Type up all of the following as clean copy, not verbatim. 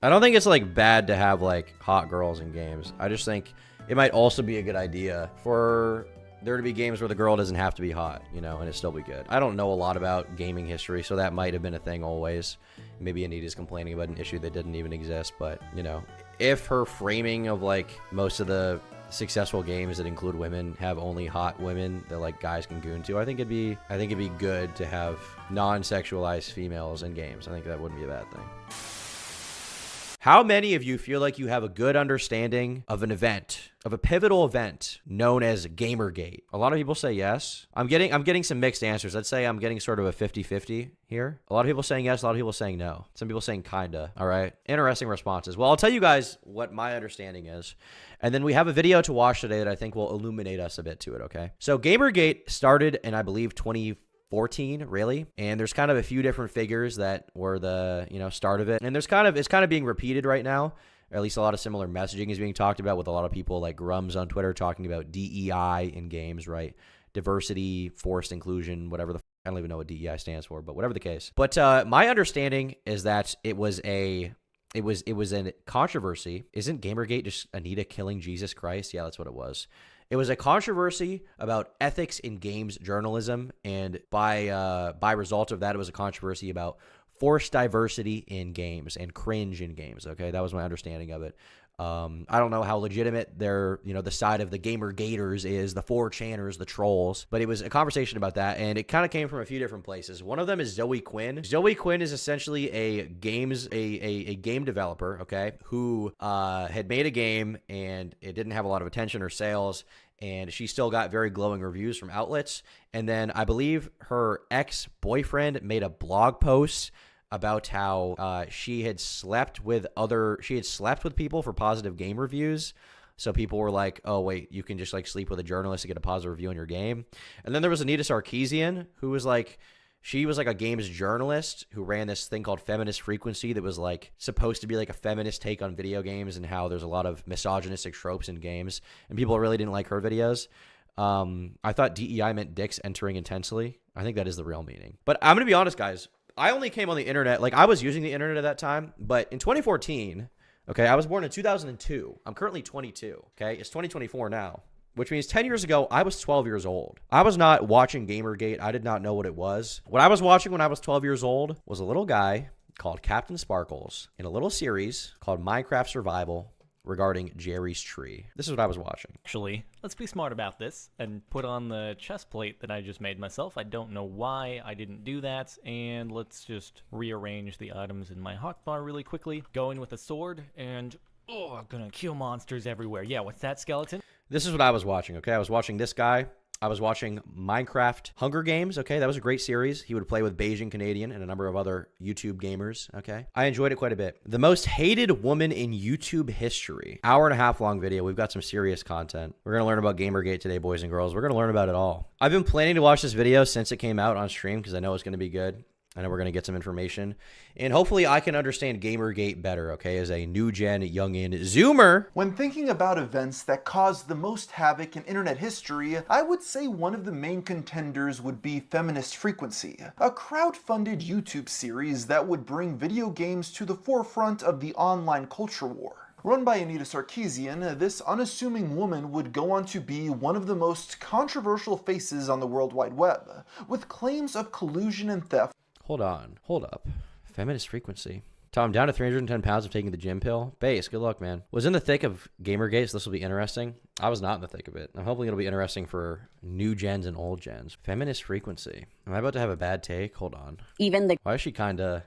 I don't think it's like bad to have like hot girls in games. I just think it might also be a good idea for there to be games where the girl doesn't have to be hot, you know, and it still be good. I don't know a lot about gaming history, so that might have been a thing always. Maybe Anita's complaining about an issue that didn't even exist, but, you know, if her framing of like most of the successful games that include women have only hot women that like guys can goon to, I think it'd be good to have non-sexualized females in games. I think that wouldn't be a bad thing. How many of you feel like you have a good understanding of an event, of a pivotal event known as Gamergate? A lot of people say yes. I'm getting some mixed answers. I'd say I'm getting sort of a 50-50 here. A lot of people saying yes, a lot of people saying no. Some people saying kinda, all right? Interesting responses. Well, I'll tell you guys what my understanding is. And then we have a video to watch today that I think will illuminate us a bit to it, okay? So Gamergate started in, I believe, 2014, really, and there's kind of a few different figures that were the, you know, start of it, and it's kind of being repeated right now, or at least a lot of similar messaging is being talked about with a lot of people like Grums on Twitter talking about DEI in games, right? Diversity, forced inclusion, whatever the I don't even know what DEI stands for, but whatever the case. But my understanding is that it was a controversy. Isn't Gamergate just Anita killing Jesus Christ? Yeah, that's what it was. It was a controversy about ethics in games journalism, and by result of that, it was a controversy about forced diversity in games and cringe in games. Okay, that was my understanding of it. I don't know how legitimate the side of the gamer gators is, the 4chaners, the trolls, but it was a conversation about that, and it kind of came from a few different places. One of them is Zoe Quinn. Zoe Quinn is essentially a game developer, okay, who had made a game and it didn't have a lot of attention or sales, and she still got very glowing reviews from outlets. And then I believe her ex-boyfriend made a blog post about how she had slept with people for positive game reviews. So people were like, oh, wait, you can just like sleep with a journalist to get a positive review on your game. And then there was Anita Sarkeesian, who was like, she was like a games journalist who ran this thing called Feminist Frequency that was like supposed to be like a feminist take on video games and how there's a lot of misogynistic tropes in games. And people really didn't like her videos. I thought DEI meant dicks entering intensely. I think that is the real meaning. But I'm going to be honest, guys. I only came on the internet, like I was using the internet at that time, but in 2014, okay, I was born in 2002. I'm currently 22, okay? It's 2024 now, which means 10 years ago, I was 12 years old. I was not watching Gamergate. I did not know what it was. What I was watching when I was 12 years old was a little guy called Captain Sparkles in a little series called Minecraft Survival regarding Jerry's Tree. This is what I was watching. Actually, let's be smart about this and put on the chest plate that I just made myself. I don't know why I didn't do that, and let's just rearrange the items in my hotbar really quickly. Go in with a sword, and I'm gonna kill monsters everywhere. Yeah, what's that, skeleton? This is what I was watching, okay? I was watching this guy. I was watching Minecraft Hunger Games, okay? That was a great series. He would play with Beijing Canadian and a number of other YouTube gamers, okay? I enjoyed it quite a bit. The most hated woman in YouTube history. Hour-and-a-half long video. We've got some serious content. We're going to learn about Gamergate today, boys and girls. We're going to learn about it all. I've been planning to watch this video since it came out on stream because I know it's going to be good. I know we're going to get some information. And hopefully I can understand Gamergate better, okay, as a new-gen, youngin' Zoomer. When thinking about events that caused the most havoc in internet history, I would say one of the main contenders would be Feminist Frequency, a crowd-funded YouTube series that would bring video games to the forefront of the online culture war. Run by Anita Sarkeesian, this unassuming woman would go on to be one of the most controversial faces on the World Wide Web, with claims of collusion and theft. Hold up. Feminist Frequency. Tom, I'm down to 310 pounds of taking the gym pill. Base, good luck, man. Was in the thick of Gamergate, so this will be interesting. I was not in the thick of it. I'm hoping it'll be interesting for new gens and old gens. Feminist Frequency. Am I about to have a bad take? Hold on. Why is she kinda...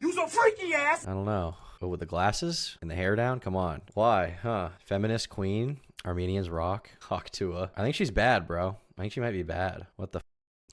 You so freaky ass! I don't know. Oh, with the glasses and the hair down? Come on. Why? Huh? Feminist Queen? Armenians rock? Hawk Tua. I think she's bad, bro. I think she might be bad. What the f?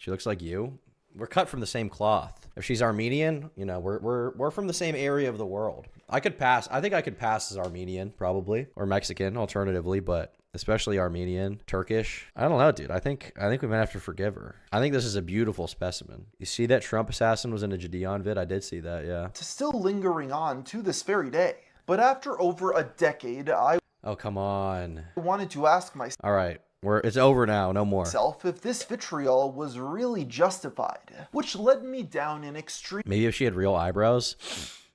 She looks like you? We're cut from the same cloth. If she's Armenian, you know, we're from the same area of the world. I could pass. I think I could pass as Armenian, probably, or Mexican, alternatively, but especially Armenian, Turkish. I don't know, dude. I think we might have to forgive her. I think this is a beautiful specimen. You see that Trump assassin was in a Gideon vid? I did see that, yeah. Still lingering on to this very day. But after over a decade, I come on. wanted to ask myself. All right. It's over now, no more. If this vitriol was really justified, which led me down an extreme. Maybe if she had real eyebrows,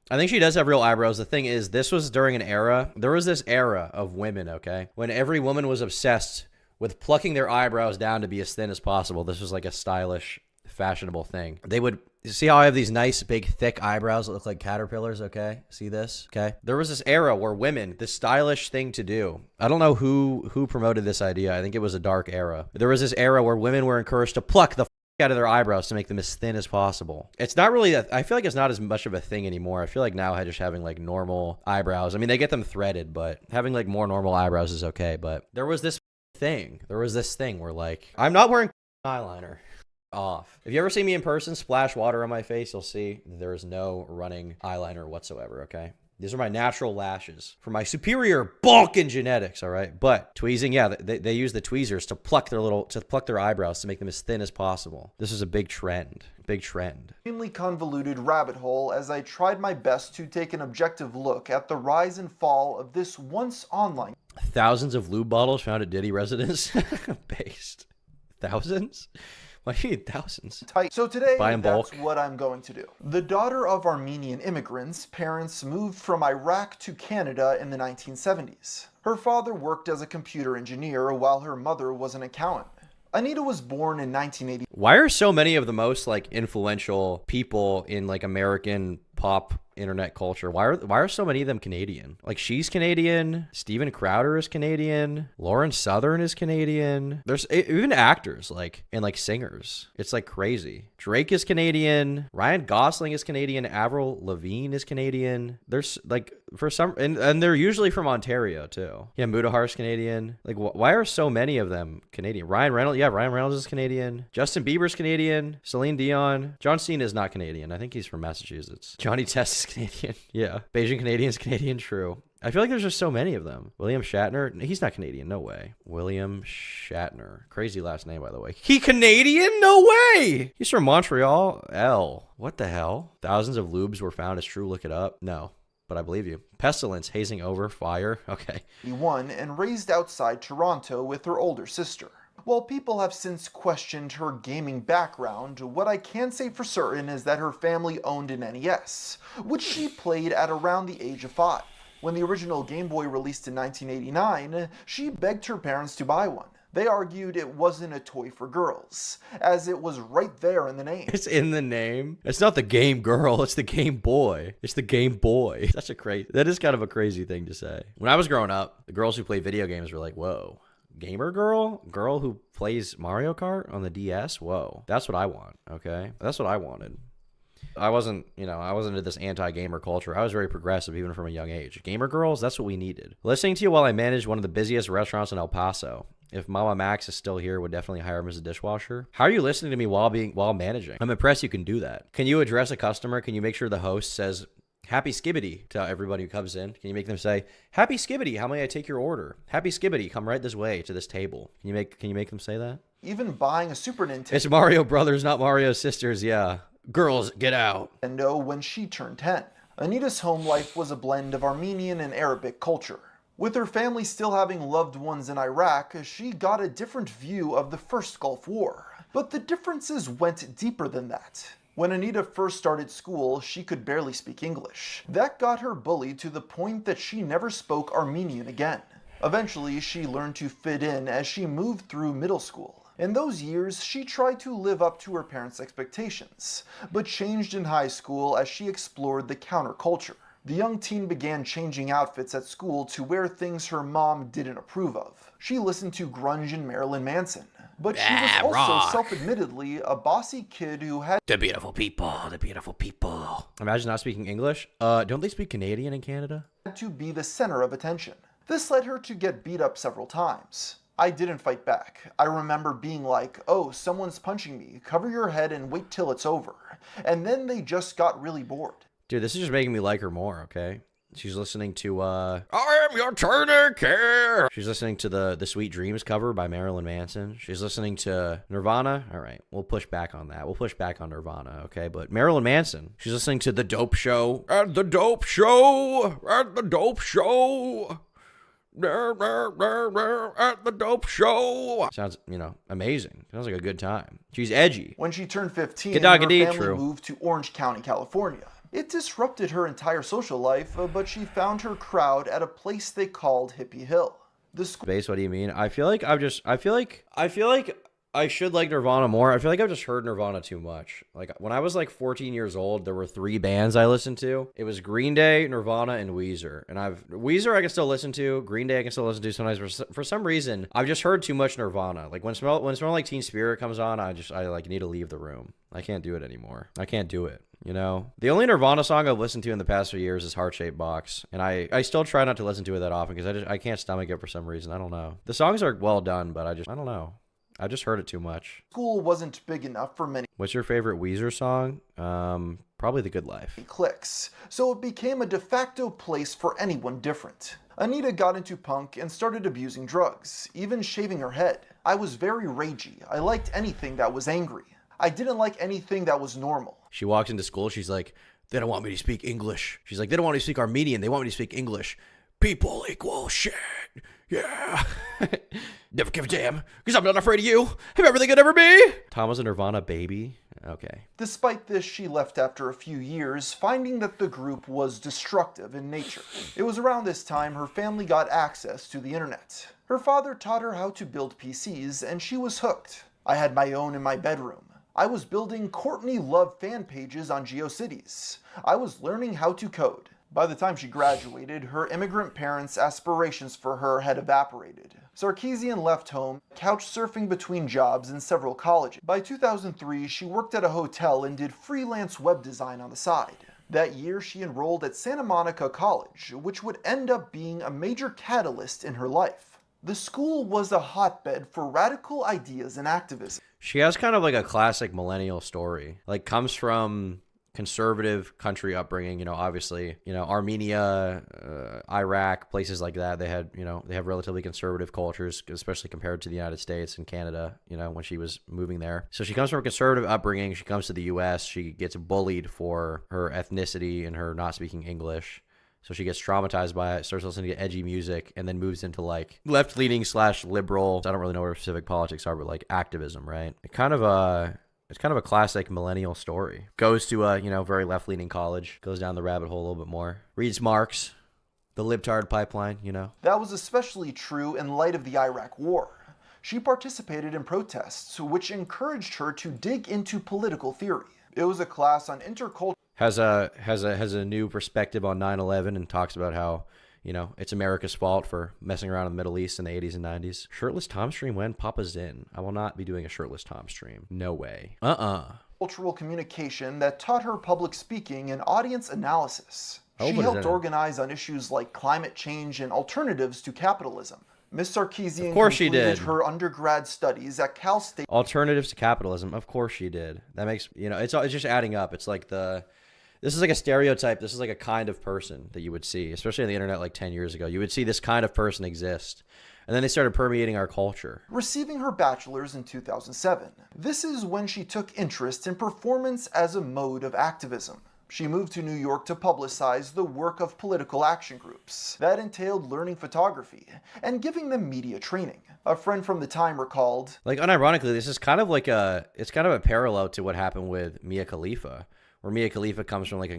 I think she does have real eyebrows. The thing is, this was during an era. There was this era of women, okay, when every woman was obsessed with plucking their eyebrows down to be as thin as possible. This was like a stylish, fashionable thing. They would see how I have these nice, big, thick eyebrows that look like caterpillars, okay? See this? Okay. There was this era where women, this stylish thing to do. I don't know who promoted this idea. I think it was a dark era. There was this era where women were encouraged to pluck the out of their eyebrows to make them as thin as possible. It's not really I feel like it's not as much of a thing anymore. I feel like now just having like normal eyebrows, I mean, they get them threaded, but having like more normal eyebrows is okay. But there was this thing where like, I'm not wearing eyeliner. Off. If you ever see me in person, splash water on my face, you'll see there is no running eyeliner whatsoever, okay? These are my natural lashes from my superior Balkan genetics, all right? But tweezing, yeah, they use the tweezers to pluck their eyebrows to make them as thin as possible. This is a big trend. Extremely convoluted rabbit hole as I tried my best to take an objective look at the rise and fall of this once online. Thousands of lube bottles found at Diddy residence. Based. Thousands? Why do you need thousands? So today, Buy in that's bulk. what I'm going to do. The daughter of Armenian immigrants, parents moved from Iraq to Canada in the 1970s. Her father worked as a computer engineer while her mother was an accountant. Anita was born in 1980. Why are so many of the most like influential people in like American pop internet culture, why are so many of them Canadian? Like, she's Canadian, Steven Crowder is Canadian, Lauren Southern is Canadian. There's even actors like and like singers. It's like crazy. Drake is Canadian, Ryan Gosling is Canadian, Avril Lavigne is Canadian. There's like for some and they're usually from Ontario too. Yeah, Mudahar's Canadian. Like, why are so many of them Canadian? Ryan Reynolds is Canadian. Justin Bieber's Canadian. Celine Dion. John Cena is not Canadian. I think he's from Massachusetts. Johnny Test is Canadian. Yeah. Beijing Canadian's Canadian. True. I feel like there's just so many of them. William Shatner. He's not Canadian. No way. William Shatner. Crazy last name, by the way. He Canadian? No way. He's from Montreal. What the hell? Thousands of lubes were found. It's true. Look it up. No. But I believe you. Pestilence, hazing over, fire. Okay. And raised outside Toronto with her older sister. While people have since questioned her gaming background, what I can say for certain is that her family owned an NES, which she played at around the age of 5. When the original Game Boy released in 1989, she begged her parents to buy one. They argued it wasn't a toy for girls, as it was right there in the name. It's in the name. It's not the Game Girl, it's the Game Boy. It's the Game Boy. That is kind of a crazy thing to say. When I was growing up, the girls who played video games were like, whoa. Gamer girl who plays Mario Kart on the DS. Whoa, that's what I want. Okay, that's what I wanted. I wasn't into this anti-gamer culture. I was very progressive even from a young age. Gamer girls, that's what we needed. Listening to you while I managed one of the busiest restaurants in El Paso. If Mama Max is still here, would definitely hire him as a dishwasher. How are you listening to me while managing? I'm impressed you can do that. Can you address a customer? Can you make sure the host says Happy Skibbity to everybody who comes in? Can you make them say, Happy Skibbity, how may I take your order? Happy Skibbity, come right this way to this table. Can you make them say that? Even buying a Super Nintendo. It's Mario Brothers, not Mario Sisters, yeah. Girls, get out. When she turned 10. Anita's home life was a blend of Armenian and Arabic culture. With her family still having loved ones in Iraq, she got a different view of the first Gulf War. But the differences went deeper than that. When Anita first started school, she could barely speak English. That got her bullied to the point that she never spoke Armenian again. Eventually, she learned to fit in as she moved through middle school. In those years, she tried to live up to her parents' expectations, but changed in high school as she explored the counterculture. The young teen began changing outfits at school to wear things her mom didn't approve of. She listened to grunge and Marilyn Manson. But she was also self-admittedly a bossy kid who had the beautiful people. Imagine not speaking English. Don't they speak Canadian in Canada? To be the center of attention. This led her to get beat up several times. I didn't fight back. I remember being like, oh, someone's punching me. Cover your head and wait till it's over. And then they just got really bored. Dude, this is just making me like her more, okay? She's listening to, I am your tourniquet. She's listening to the Sweet Dreams cover by Marilyn Manson. She's listening to Nirvana. All right, we'll push back on that. We'll push back on Nirvana, okay? But Marilyn Manson, she's listening to The Dope Show. At the Dope Show. At the Dope Show. At the Dope Show. Sounds, amazing. Sounds like a good time. She's edgy. When she turned 15, her family moved to Orange County, California. It disrupted her entire social life, but she found her crowd at a place they called Hippie Hill. The school Base, what do you mean? I feel like I should like Nirvana more. I feel like I've just heard Nirvana too much. Like when I was like 14 years old, there were 3 bands I listened to. It was Green Day, Nirvana, and Weezer. And Weezer I can still listen to. Green Day I can still listen to sometimes. For some reason, I've just heard too much Nirvana. Like when Smell Like Teen Spirit comes on, I like need to leave the room. I can't do it anymore. I can't do it. You know, the only Nirvana song I've listened to in the past few years is Heart Shaped Box, and I still try not to listen to it that often because I can't stomach it for some reason. I don't know. The songs are well done, but I don't know. I just heard it too much. School wasn't big enough for many. What's your favorite Weezer song? Probably The Good Life. Cliques, so it became a de facto place for anyone different. Anita got into punk and started abusing drugs, even shaving her head. I was very ragey. I liked anything that was angry. I didn't like anything that was normal. She walks into school, she's like, they don't want me to speak English. She's like, they don't want me to speak Armenian, they want me to speak English. People equal shit. Yeah. Never give a damn, because I'm not afraid of you. I'm everything could ever be. Tom was a Nirvana baby. Okay. Despite this, she left after a few years, finding that the group was destructive in nature. It was around this time her family got access to the internet. Her father taught her how to build PCs, and she was hooked. I had my own in my bedroom. I was building Courtney Love fan pages on GeoCities. I was learning how to code. By the time she graduated, her immigrant parents' aspirations for her had evaporated. Sarkeesian left home, couch surfing between jobs in several colleges. By 2003, she worked at a hotel and did freelance web design on the side. That year, she enrolled at Santa Monica College, which would end up being a major catalyst in her life. The school was a hotbed for radical ideas and activism. She has kind of like a classic millennial story. Like comes from conservative country upbringing, you know, obviously, you know, Armenia, Iraq, places like that. They have relatively conservative cultures, especially compared to the United States and Canada, you know, when she was moving there. So she comes from a conservative upbringing. She comes to the US. She gets bullied for her ethnicity and her not speaking English. So she gets traumatized by it, starts listening to edgy music, and then moves into like left-leaning / liberal. I don't really know what her specific politics are, but like activism, right? It's kind of a classic millennial story. Goes to a, very left-leaning college, goes down the rabbit hole a little bit more. Reads Marx, the libtard pipeline, That was especially true in light of the Iraq War. She participated in protests, which encouraged her to dig into political theory. It was a class on intercultural... Has a new perspective on 9/11 and talks about how, it's America's fault for messing around in the Middle East in the 80s and 90s. Shirtless Tom stream when? Papa's in. I will not be doing a shirtless Tom stream. No way. Cultural communication that taught her public speaking and audience analysis. Oh, She what is helped that? organize on issues like climate change and alternatives to capitalism. Miss Sarkeesian Of course she completed did. her undergrad studies at Cal State Alternatives to capitalism. Of course she did. That makes, it's just adding up. It's like this is like a stereotype. This is like a kind of person that you would see, especially on the internet like 10 years ago. You would see this kind of person exist. And then they started permeating our culture. receiving her bachelor's in 2007. This is when she took interest in performance as a mode of activism. She moved to New York to publicize the work of political action groups. That entailed learning photography and giving them media training. A friend from the time recalled, Like, unironically, this is kind of like it's kind of a parallel to what happened with Mia Khalifa, where Mia Khalifa comes from like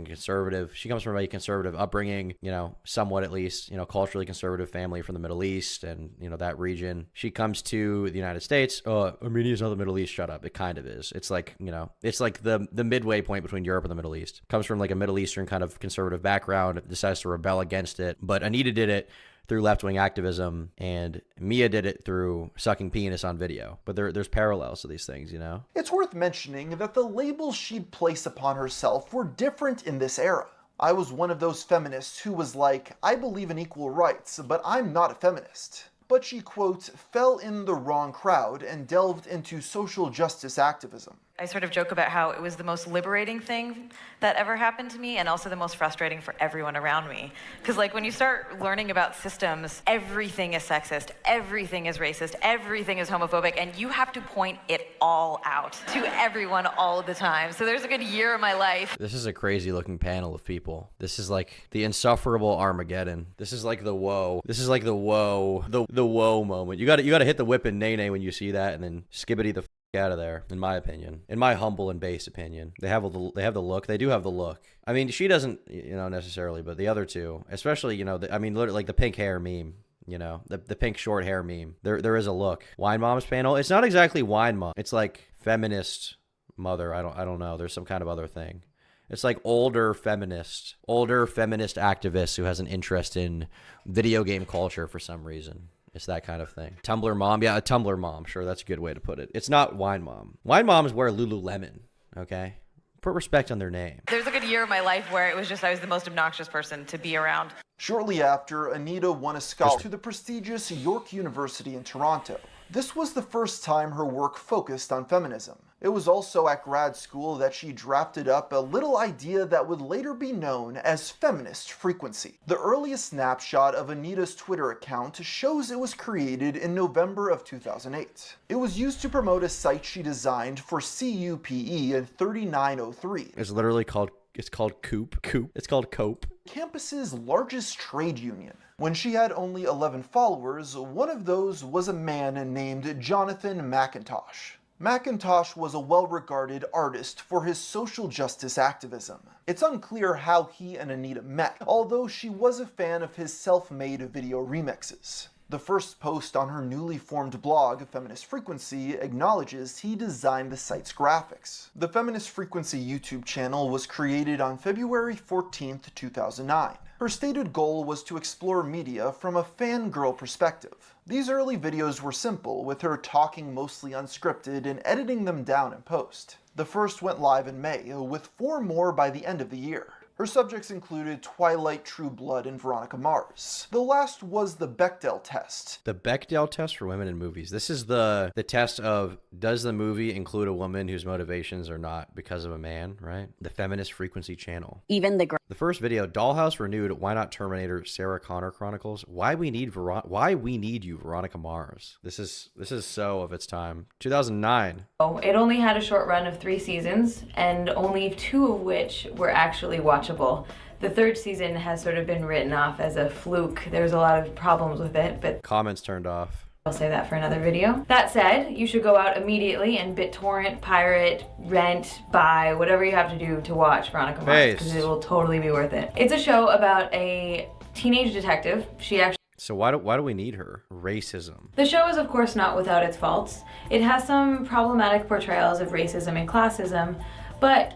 she comes from a conservative upbringing, somewhat at least, culturally conservative family from the Middle East and, that region. She comes to the United States. Armenia's not the Middle East. Shut up. It kind of is. It's like, it's like the midway point between Europe and the Middle East. Comes from like a Middle Eastern kind of conservative background, decides to rebel against it. But Anita did it through left-wing activism, and Mia did it through sucking penis on video. But there's parallels to these things, it's worth mentioning that the labels she'd place upon herself were different in this era. I was one of those feminists who was like, I believe in equal rights, but I'm not a feminist. But she, quote, fell in the wrong crowd and delved into social justice activism. I sort of joke about how it was the most liberating thing that ever happened to me and also the most frustrating for everyone around me. Because like when you start learning about systems, everything is sexist, everything is racist, everything is homophobic, and you have to point it all out to everyone all the time. So there's a good year of my life. This is a crazy looking panel of people. This is like the insufferable Armageddon. This is like the woe. This is like the woe moment. You got to hit the whip and nay nay when you see that, and then skibbity the out of there, in my opinion. In my humble and base opinion. They have the look. They do have the look. I mean, she doesn't, necessarily, but the other two, especially, literally like the pink hair meme. The pink short hair meme. There is a look. Wine Mom's panel. It's not exactly Wine Mom. It's like feminist mother. I don't know. There's some kind of other thing. It's like older feminist activist who has an interest in video game culture for some reason. It's that kind of thing. Tumblr mom. Yeah, a Tumblr mom. Sure, that's a good way to put it. It's not Wine Mom. Wine Moms wear Lululemon, okay? Put respect on their name. There's a good year of my life where it was just I was the most obnoxious person to be around. Shortly after, Anita won a scholarship to the prestigious York University in Toronto. This was the first time her work focused on feminism. It was also at grad school that she drafted up a little idea that would later be known as feminist frequency. The earliest snapshot of Anita's Twitter account shows it was created in November of 2008. It was used to promote a site she designed for CUPE in 3903. It's literally called Coop. It's called Cope. Campus's largest trade union. When she had only 11 followers, one of those was a man named Jonathan McIntosh. McIntosh was a well-regarded artist for his social justice activism. It's unclear how he and Anita met, although she was a fan of his self-made video remixes. The first post on her newly formed blog, Feminist Frequency, acknowledges he designed the site's graphics. The Feminist Frequency YouTube channel was created on February 14, 2009. Her stated goal was to explore media from a fangirl perspective. These early videos were simple, with her talking mostly unscripted and editing them down in post. The first went live in May, with 4 more by the end of the year. Her subjects included Twilight, True Blood, and Veronica Mars. The last was the Bechdel test. The Bechdel test for women in movies. This is the test of, does the movie include a woman whose motivations are not because of a man, right? The Feminist Frequency channel. The first video, Dollhouse renewed. Why not Terminator? Sarah Connor Chronicles. Why we need you, Veronica Mars. This is so of its time. 2009. It only had a short run of 3 seasons, and only 2 of which were actually watchable. The 3rd season has sort of been written off as a fluke. There's a lot of problems with it, but Comments turned off. I'll save that for another video. That said, you should go out immediately and BitTorrent, pirate, rent, buy, whatever you have to do to watch Veronica Mars, because it will totally be worth it. It's a show about a teenage detective. So why do we need her? Racism. The show is of course not without its faults. It has some problematic portrayals of racism and classism, but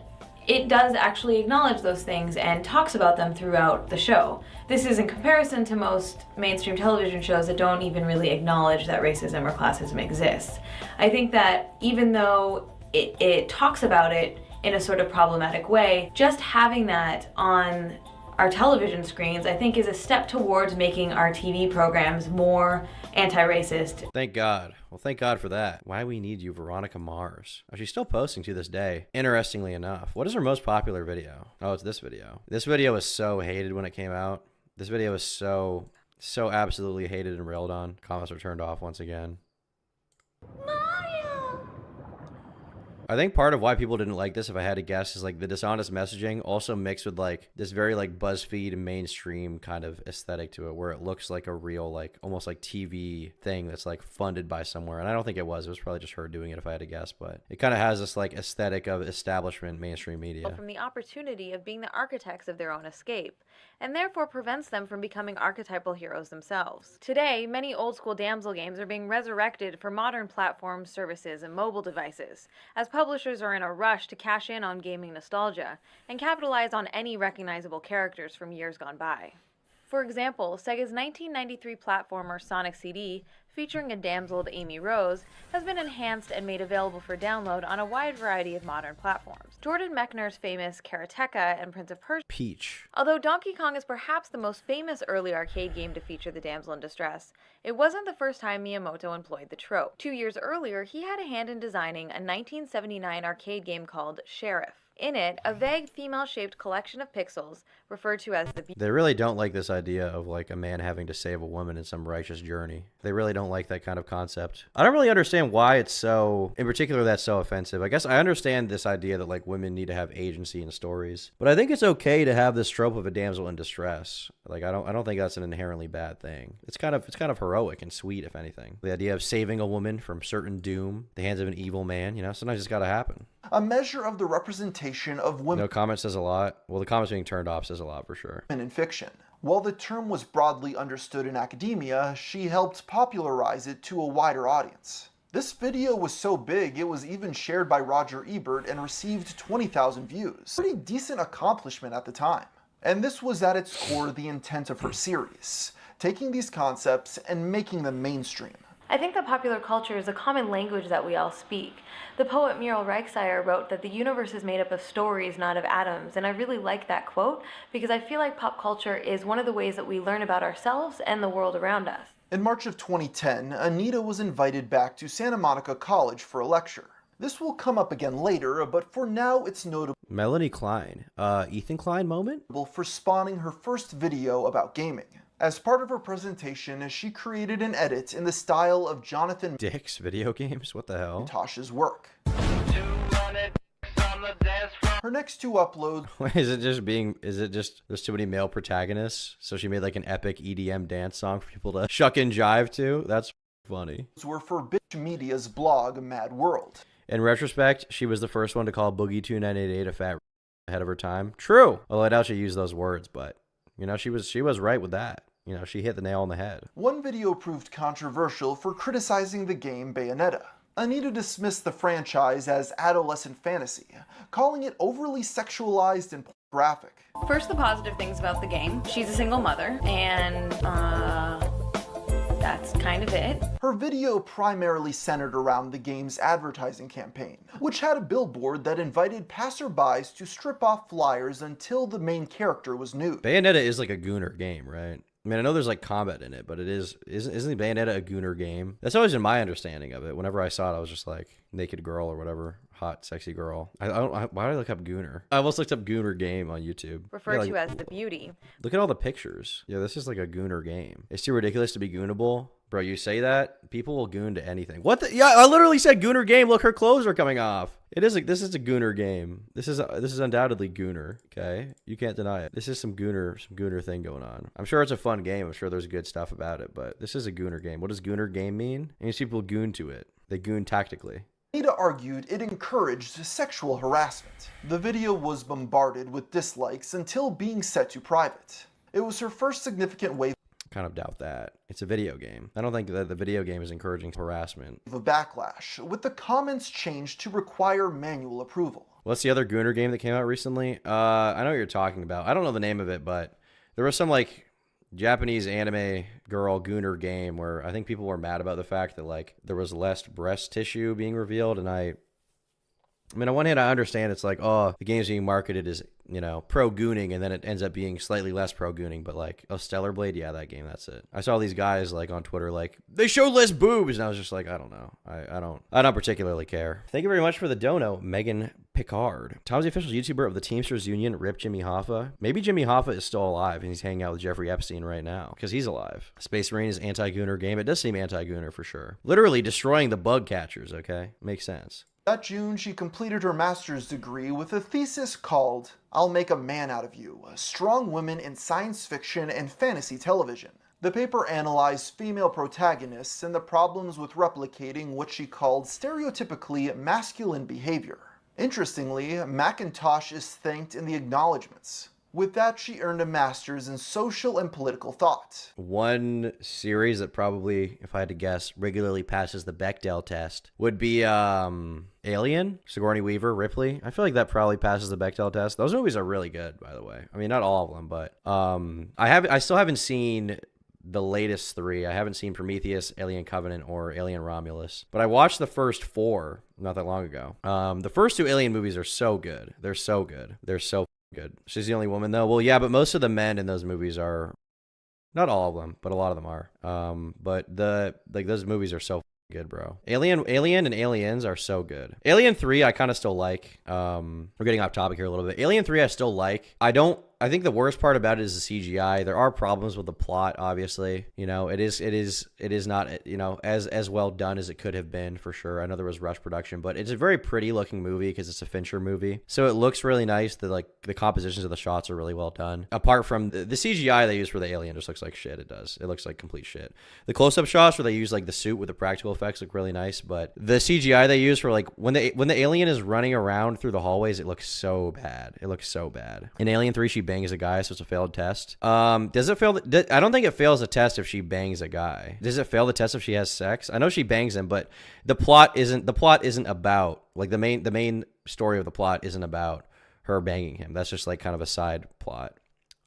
it does actually acknowledge those things and talks about them throughout the show. This is in comparison to most mainstream television shows that don't even really acknowledge that racism or classism exists. I think that even though it talks about it in a sort of problematic way, just having that on our television screens, I think, is a step towards making our TV programs more anti-racist. Thank God. Well, thank God for that. Why we need you, Veronica Mars. Oh, she's still posting to this day. Interestingly enough. What is her most popular video? Oh, it's this video. This video was so hated when it came out. This video was so absolutely hated and railed on. Comments were turned off once again. I think part of why people didn't like this, if I had to guess, is like the dishonest messaging also mixed with like this very like BuzzFeed mainstream kind of aesthetic to it, where it looks like a real like almost like TV thing that's like funded by somewhere. And I don't think it was. It was probably just her doing it, if I had to guess. But it kind of has this like aesthetic of establishment mainstream media. From the opportunity of being the architects of their own escape, and therefore prevents them from becoming archetypal heroes themselves. Today, many old school damsel games are being resurrected for modern platforms, services, and mobile devices, as publishers are in a rush to cash in on gaming nostalgia and capitalize on any recognizable characters from years gone by. For example, Sega's 1993 platformer Sonic CD, featuring a damseled Amy Rose, has been enhanced and made available for download on a wide variety of modern platforms. Jordan Mechner's famous Karateka and Prince of Persia Peach. Although Donkey Kong is perhaps the most famous early arcade game to feature the damsel in distress, it wasn't the first time Miyamoto employed the trope. 2 years earlier, he had a hand in designing a 1979 arcade game called Sheriff. In it, a vague female-shaped collection of pixels, referred to as the They really don't like this idea of like a man having to save a woman in some righteous journey. They really don't like that kind of concept. I don't really understand why it's so, in particular, that's so offensive. I guess I understand this idea that like women need to have agency in stories, but I think it's okay to have this trope of a damsel in distress. Like I don't think that's an inherently bad thing. It's kind of heroic and sweet, if anything. The idea of saving a woman from certain doom, the hands of an evil man, you know, sometimes it's got to happen. A measure of the representation of women. No, comment says a lot. Well, the comments being turned off says a lot for sure. In fiction. While the term was broadly understood in academia, she helped popularize it to a wider audience. This video was so big, it was even shared by Roger Ebert and received 20,000 views. Pretty decent accomplishment at the time. And this was at its core the intent of her series, taking these concepts and making them mainstream. I think that popular culture is a common language that we all speak. The poet Muriel Reichsire wrote that the universe is made up of stories, not of atoms, and I really like that quote because I feel like pop culture is one of the ways that we learn about ourselves and the world around us. In March of 2010, Anita was invited back to Santa Monica College for a lecture. This will come up again later, but for now it's notable Melanie Klein. Ethan Klein moment? for spawning her first video about gaming. As part of her presentation, she created an edit in the style of Jonathan Dick's video games? What the hell? Tosh's work. Her next two uploads Is it just there's too many male protagonists? So she made like an epic EDM dance song for people to shuck and jive to? That's funny. were for Bitch Media's blog Mad World. In retrospect, she was the first one to call Boogie2988 a fat ahead of her time. True. Although I doubt she used those words, but you know, she was right with that. You know, she hit the nail on the head. One video proved controversial for criticizing the game Bayonetta. Anita dismissed the franchise as adolescent fantasy, calling it overly sexualized and graphic. First, the positive things about the game. She's a single mother, and that's kind of it. Her video primarily centered around the game's advertising campaign, which had a billboard that invited passerbys to strip off flyers until the main character was nude. Bayonetta is like a gooner game, right? I mean, I know there's like combat in it, but isn't Bayonetta a gooner game? That's always been my understanding of it. Whenever I saw it, I was just like, naked girl or whatever, hot, sexy girl. Why did I look up gooner? I almost looked up gooner game on YouTube. Referred to as the beauty. Look at all the pictures. Yeah, this is like a gooner game. It's too ridiculous to be goonable. Bro, you say that, people will goon to anything. What the? Yeah, I literally said gooner game. Look, her clothes are coming off. This is a gooner game. This is undoubtedly gooner. Okay, you can't deny it. This is some gooner thing going on. I'm sure it's a fun game. I'm sure there's good stuff about it, but this is a gooner game. What does gooner game mean? It means people goon to it. They goon tactically. Anita argued it encouraged sexual harassment. The video was bombarded with dislikes until being set to private. It was her first significant wave Kind of doubt that. It's a video game. I don't think that the video game is encouraging harassment. of a backlash, with the comments changed to require manual approval. What's the other gooner game that came out recently? I know what you're talking about. I don't know the name of it, but there was some like Japanese anime girl gooner game where I think people were mad about the fact that like there was less breast tissue being revealed, and I mean, on one hand, I understand it's like, oh, the game's being marketed as, you know, pro-gooning, and then it ends up being slightly less pro-gooning, but like, oh, Stellar Blade, yeah, that game, that's it. I saw these guys like on Twitter like, they showed less boobs, and I was just like, I don't know. I don't particularly care. Thank you very much for the dono, Megan Picard. Tom's the official YouTuber of the Teamsters Union, Rip Jimmy Hoffa. Maybe Jimmy Hoffa is still alive, and he's hanging out with Jeffrey Epstein right now, because he's alive. Space Marine is anti-gooner game. It does seem anti-gooner for sure. Literally destroying the bug catchers, okay? Makes sense. That June, she completed her master's degree with a thesis called I'll Make a Man Out of You, Strong Women in Science Fiction and Fantasy Television. The paper analyzed female protagonists and the problems with replicating what she called stereotypically masculine behavior. Interestingly, McIntosh is thanked in the acknowledgments. With that, she earned a master's in social and political thought. One series that probably, if I had to guess, regularly passes the Bechdel test would be Alien, Sigourney Weaver, Ripley. I feel like that probably passes the Bechdel test. Those movies are really good, by the way. I mean, not all of them, but I still haven't seen the latest three. I haven't seen Prometheus, Alien Covenant, or Alien Romulus, but I watched the first four not that long ago. The first two Alien movies are so good. They're so good. They're so good. She's the only woman though. Well, yeah, but most of the men in those movies are, not all of them, but a lot of them are. But those movies are so good, bro. Alien and Aliens are so good. Alien 3 I kind of still like. We're getting off topic here a little bit. Alien 3 I still like. I think the worst part about it is the CGI. There are problems with the plot, obviously. You know, it is not, you know, as well done as it could have been, for sure. I know there was rush production, but it's a very pretty looking movie because it's a Fincher movie. So it looks really nice. The compositions of the shots are really well done. Apart from the CGI they use for the alien just looks like shit. It does. It looks like complete shit. The close-up shots where they use like the suit with the practical effects look really nice, but the CGI they use for like when the alien is running around through the hallways, it looks so bad. It looks so bad. In Alien 3, she bangs a guy, so it's a failed test. Does it fail? I don't think it fails a test if she bangs a guy. Does it fail the test if she has sex? I know she bangs him, but the plot isn't about, like, the main story of the plot isn't about her banging him. That's just like kind of a side plot.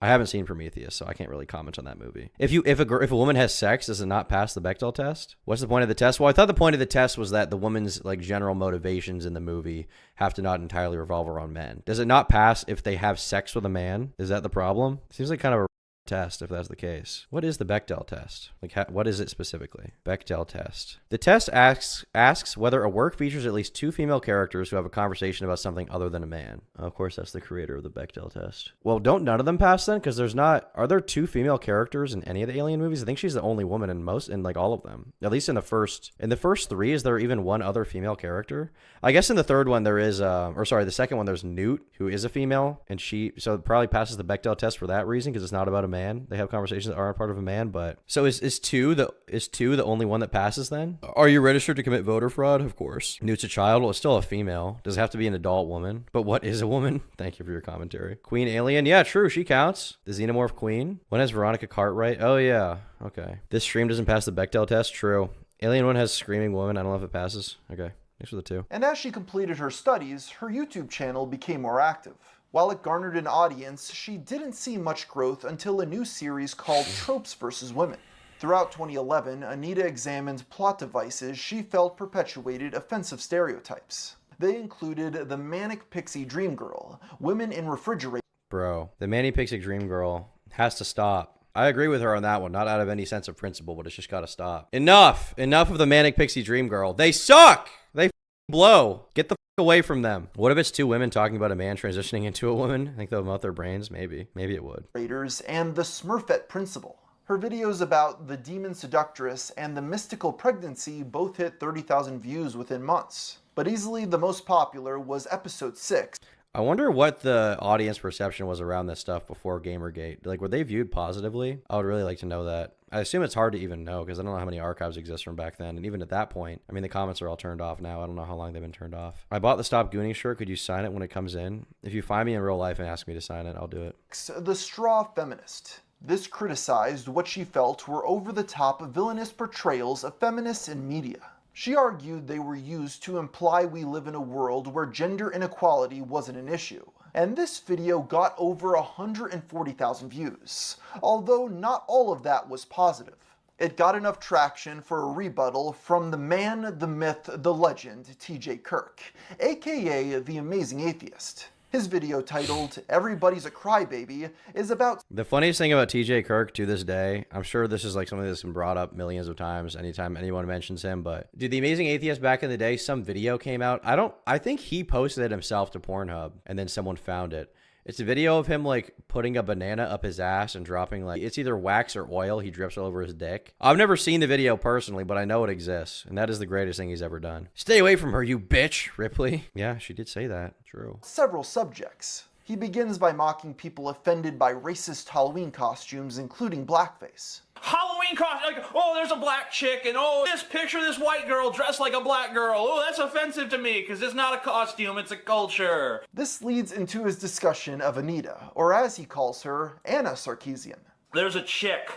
I haven't seen Prometheus, so I can't really comment on that movie. If a woman has sex, does it not pass the Bechdel test? What's the point of the test? Well, I thought the point of the test was that the woman's like general motivations in the movie have to not entirely revolve around men. Does it not pass if they have sex with a man? Is that the problem? Seems like kind of a test if that's the case. What is the Bechdel test? Like, what is it specifically? Bechdel test. The test asks whether a work features at least two female characters who have a conversation about something other than a man. Of course, that's the creator of the Bechdel test. Well, don't none of them pass then? Because are there two female characters in any of the Alien movies? I think she's the only woman in like all of them. At least in the first three, is there even one other female character? I guess in the third one there is, the second one there's Newt, who is a female, and so it probably passes the Bechdel test for that reason, because it's not about a man. They have conversations that aren't part of a man. But so is two the only one that passes then? Are you registered to commit voter fraud? Of course. Newt's a child. Well, it's still a female. Does it have to be an adult woman? But what is a woman? Thank you for your commentary. Queen Alien. Yeah, true. She counts. The Xenomorph Queen. When has Veronica Cartwright? Oh yeah. Okay. This stream doesn't pass the Bechdel test. True. Alien 1 has Screaming Woman. I don't know if it passes. Okay. Thanks for the two. And as she completed her studies, her YouTube channel became more active. While it garnered an audience, she didn't see much growth until a new series called Tropes vs. Women. Throughout 2011, Anita examined plot devices she felt perpetuated offensive stereotypes. They included the manic pixie dream girl, women in refrigerators. Bro, the manic pixie dream girl has to stop. I agree with her on that one, not out of any sense of principle, but it's just gotta stop. Enough of the manic pixie dream girl. They suck! They blow. Get the away from them. What if it's two women talking about a man transitioning into a woman? I think they'll melt their brains. Maybe it would. And the Smurfette principle. Her videos about the demon seductress and the mystical pregnancy both hit 30,000 views within months. But easily the most popular was episode 6. I wonder what the audience perception was around this stuff before Gamergate. Like, were they viewed positively? I would really like to know that. I assume it's hard to even know because I don't know how many archives exist from back then. And even at that point, I mean, the comments are all turned off now. I don't know how long they've been turned off. I bought the Stop Gooning shirt. Could you sign it when it comes in? If you find me in real life and ask me to sign it, I'll do it. The Straw Feminist. This criticized what she felt were over-the-top villainous portrayals of feminists in media. She argued they were used to imply we live in a world where gender inequality wasn't an issue. And this video got over 140,000 views, although not all of that was positive. It got enough traction for a rebuttal from the man, the myth, the legend, TJ Kirk, aka The Amazing Atheist. His video titled, Everybody's a Crybaby, is about... The funniest thing about TJ Kirk to this day, I'm sure this is like something that's been brought up millions of times anytime anyone mentions him, but dude, The Amazing Atheist back in the day, some video came out. I think he posted it himself to Pornhub and then someone found it. It's a video of him like putting a banana up his ass and dropping like, it's either wax or oil. He drips all over his dick. I've never seen the video personally, but I know it exists. And that is the greatest thing he's ever done. Stay away from her, you bitch, Ripley. Yeah, she did say that. True. Several subjects. He begins by mocking people offended by racist Halloween costumes, including blackface. Halloween costume, like, oh, there's a black chick, and oh, this picture of this white girl dressed like a black girl. Oh, that's offensive to me, because it's not a costume, it's a culture. This leads into his discussion of Anita, or as he calls her, Anna Sarkeesian. There's a chick,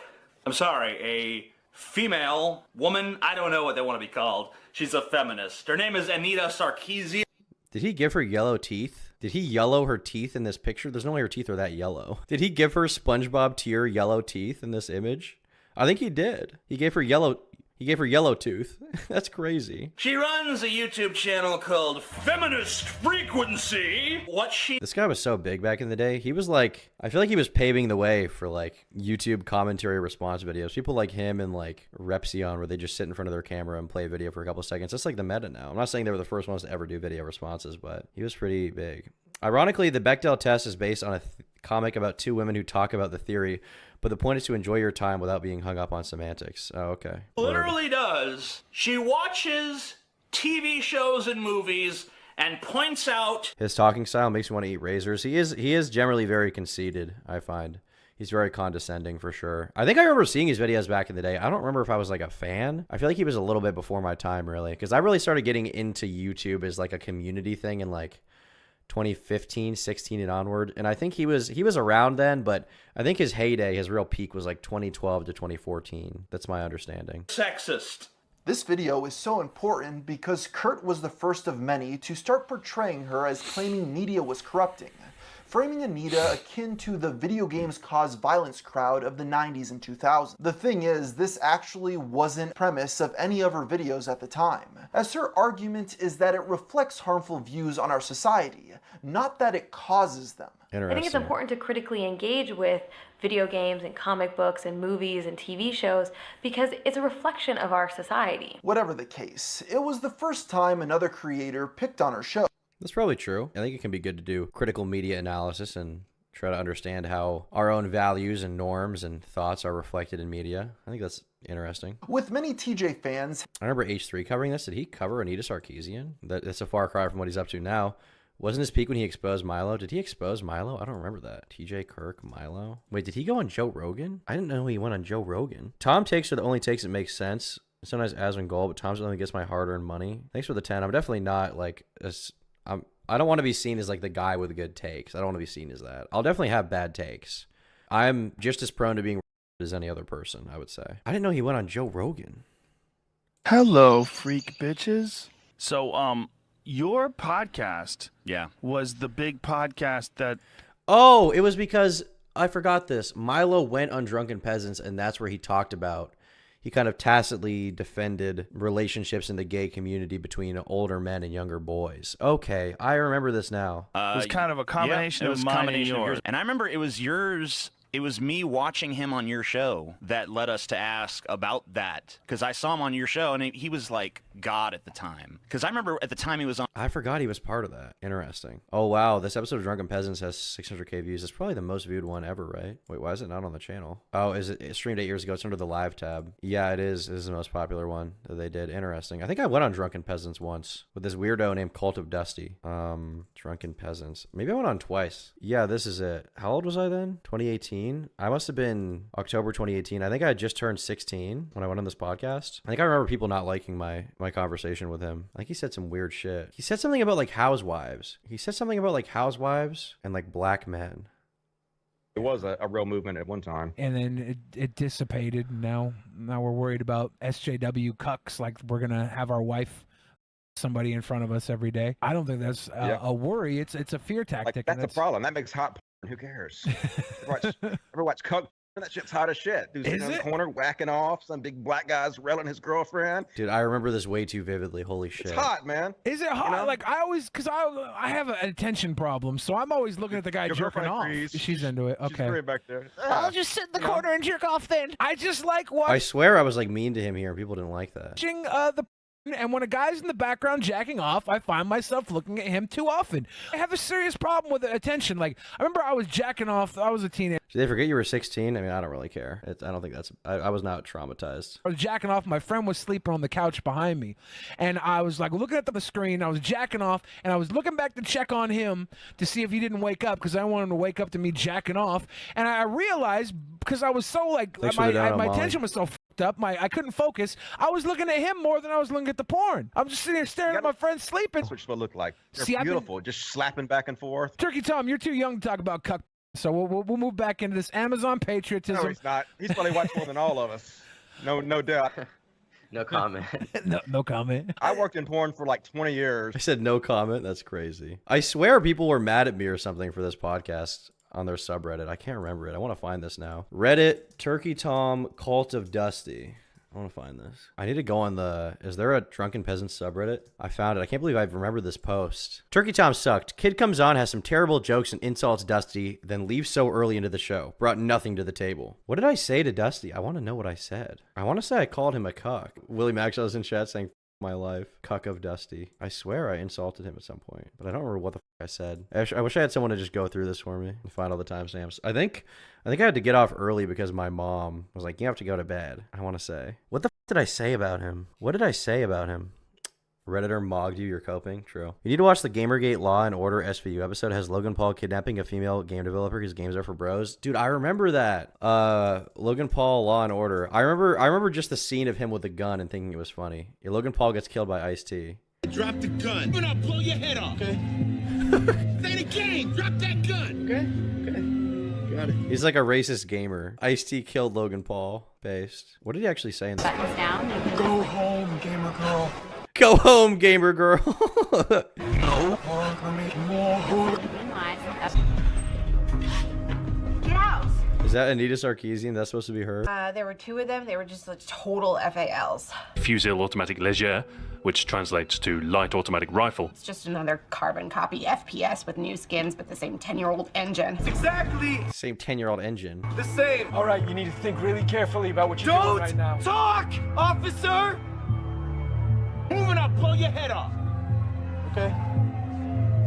a female woman, I don't know what they want to be called. She's a feminist. Her name is Anita Sarkeesian. Did he give her yellow teeth? Did he yellow her teeth in this picture? There's no way her teeth are that yellow. Did he give her SpongeBob tier yellow teeth in this image? I think he did. He gave her yellow He gave her yellow tooth. That's crazy. She runs a YouTube channel called Feminist Frequency. This guy was so big back in the day. He was like, I feel like he was paving the way for like YouTube commentary response videos. People like him and like Repsion, where they just sit in front of their camera and play a video for a couple seconds. That's like the meta now. I'm not saying they were the first ones to ever do video responses, but he was pretty big. Ironically, the Bechdel test is based on a comic about two women who talk about the theory, but the point is to enjoy your time without being hung up on semantics. Oh, okay. Literally does. She watches TV shows and movies and points out His talking style makes me want to eat razors. He is generally very conceited, I find. He's very condescending for sure. I think I remember seeing his videos back in the day. I don't remember if I was like a fan. I feel like he was a little bit before my time, really, because I really started getting into YouTube as like a community thing in like 2015, 16 and onward. And I think he was around then, but I think his heyday, his real peak was like 2012 to 2014. That's my understanding. sexist. This video is so important because Kurt was the first of many to start portraying her as claiming media was corrupting, framing Anita akin to the video games cause violence crowd of the 90s and 2000s. The thing is, this actually wasn't the premise of any of her videos at the time, as her argument is that it reflects harmful views on our society, not that it causes them. I think it's important to critically engage with video games and comic books and movies and TV shows because it's a reflection of our society. Whatever the case, it was the first time another creator picked on her show. That's probably true. I think it can be good to do critical media analysis and try to understand how our own values and norms and thoughts are reflected in media. I think that's interesting. With many TJ fans, I remember H3 covering this. Did he cover Anita Sarkeesian? That's a far cry from what he's up to now. Wasn't his peak when he exposed Milo? Did he expose Milo? I don't remember that. TJ, Kirk, Milo. Wait, did he go on Joe Rogan? I didn't know he went on Joe Rogan. Tom takes are the only takes that make sense. Sometimes Aswin Gold, but Tom's the only gets my hard-earned money. Thanks for the 10. I'm definitely not like I don't want to be seen as like the guy with good takes. I don't want to be seen as that. I'll definitely have bad takes. I'm just as prone to being as any other person, I would say. I didn't know he went on Joe Rogan. Hello, freak bitches. So, your podcast was the big podcast that... Oh, it was because, I forgot this. Milo went on Drunken Peasants, and that's where he talked about, he kind of tacitly defended relationships in the gay community between older men and younger boys. Okay, I remember this now. It was kind of a combination of mine and yours. And I remember it was yours. It was me watching him on your show that led us to ask about that. Because I saw him on your show, and he was like God at the time. Because I remember at the time he was on... I forgot he was part of that. Interesting. Oh, wow. This episode of Drunken Peasants has 600K views. It's probably the most viewed one ever, right? Wait, why is it not on the channel? Oh, it streamed 8 years ago. It's under the live tab. Yeah, it is. It is the most popular one that they did. Interesting. I think I went on Drunken Peasants once with this weirdo named Cult of Dusty. Drunken Peasants. Maybe I went on twice. Yeah, this is it. How old was I then? 2018? I must have been October 2018. I think I had just turned 16 when I went on this podcast. I think I remember people not liking my conversation with him. I think he said some weird shit. He said something about like housewives. He said something about like housewives and like black men. It was a real movement at one time. And then it dissipated. Now we're worried about SJW cucks, like we're going to have our wife somebody in front of us every day. I don't think that's a worry. It's a fear tactic. Like, that's the problem. That makes hot porn. Who cares? Ever watch cuck? That shit's hot as shit. Dude's sitting in the corner whacking off. Some big black guy's railing his girlfriend. Dude, I remember this way too vividly. Holy shit. It's hot, man. Is it hot? You know? Like I always, because I have an attention problem, so I'm always looking at the guy jerking off. She's into it. Okay. She's back there. I'll just sit in the corner and jerk off then. I just like watching. I swear I was like mean to him here and people didn't like that. And when a guy's in the background jacking off, I find myself looking at him too often. I have a serious problem with attention. Like, I remember I was jacking off. I was a teenager. Did they forget you were 16? I mean, I don't really care. I don't think that's... I was not traumatized. I was jacking off. My friend was sleeping on the couch behind me. And I was, like, looking at the screen. I was jacking off. And I was looking back to check on him to see if he didn't wake up because I wanted him to wake up to me jacking off. And I realized, because I was so, like... My attention was so... up. I couldn't focus. I was looking at him more than I was looking at the porn. I'm just sitting there staring at my friend sleeping. That's what you're supposed to look like. You're beautiful. Just slapping back and forth. Turkey Tom, you're too young to talk about cuck. So we'll move back into this Amazon patriotism. No, he's not. He's probably watched more than all of us. No doubt. No comment. no comment. I worked in porn for like 20 years. I said no comment. That's crazy. I swear people were mad at me or something for this podcast on their subreddit. I can't remember it. I want to find this now. Reddit, Turkey Tom, Cult of Dusty. I I want to find this. I need to go on is there a Drunken Peasants subreddit? I found it. I can't believe I remembered this post. Turkey Tom sucked. Kid comes on, has some terrible jokes and insults Dusty, then leaves so early into the show. Brought nothing to the table. What did I say to Dusty? I want to know what I said. I want to say I called him a cuck. Willie Maxwell's in chat saying, my life. Cuck of Dusty. I swear I insulted him at some point, but I don't remember what the I said. I wish I had someone to just go through this for me and find all the timestamps. I think I had to get off early because my mom was like, you have to go to bed. I want to say. What the did I say about him? What did I say about him? Redditor mogged you, you're coping. True. You need to watch the Gamergate Law and Order SVU episode. It has Logan Paul kidnapping a female game developer because games are for bros. Dude, I remember that. Logan Paul Law and Order. I remember just the scene of him with the gun and thinking it was funny. Yeah, Logan Paul gets killed by Ice-T. Drop the gun. I'm gonna blow your head off. Okay. Say it again. Drop that gun. Okay. Got it. He's like a racist gamer. Ice-T killed Logan Paul. Based. What did he actually say in this? Go home, gamer girl. Go home, gamer girl. No. Get out. Is that Anita Sarkeesian? That's supposed to be her? There were two of them. They were just like total FALs. Fusil automatic léger, which translates to light automatic rifle. It's just another carbon copy FPS with new skins, but the same 10-year-old engine. It's exactly Same 10-year-old engine. the same. All right, you need to think really carefully about what you're doing right now. Don't talk, officer. Moving up, blow your head off. Okay.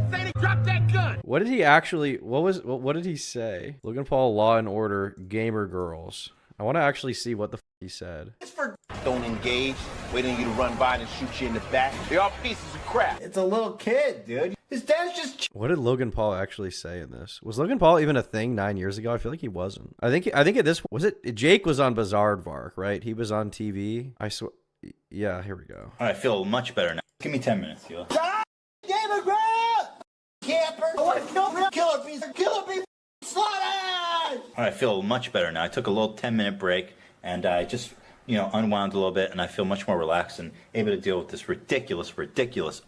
Say it, drop that gun. What did he actually, what did he say? Logan Paul, Law and Order, Gamer Girls. I want to actually see what the he said. It's for don't engage, waiting you to run by and shoot you in the back. They are pieces of crap. It's a little kid, dude. His dad's just What did Logan Paul actually say in this? Was Logan Paul even a thing 9 years ago? I feel like he wasn't. I think at this, was it, Jake was on Bizarrevark, right? He was on TV. I swear. Yeah, here we go. I feel much better now. Give me 10 minutes, yo. gamer girl. Camper. I want to kill killer bees. Killer bee slaughtered. I feel much better now. I took a little 10-minute break and I just, unwound a little bit and I feel much more relaxed and able to deal with this ridiculous,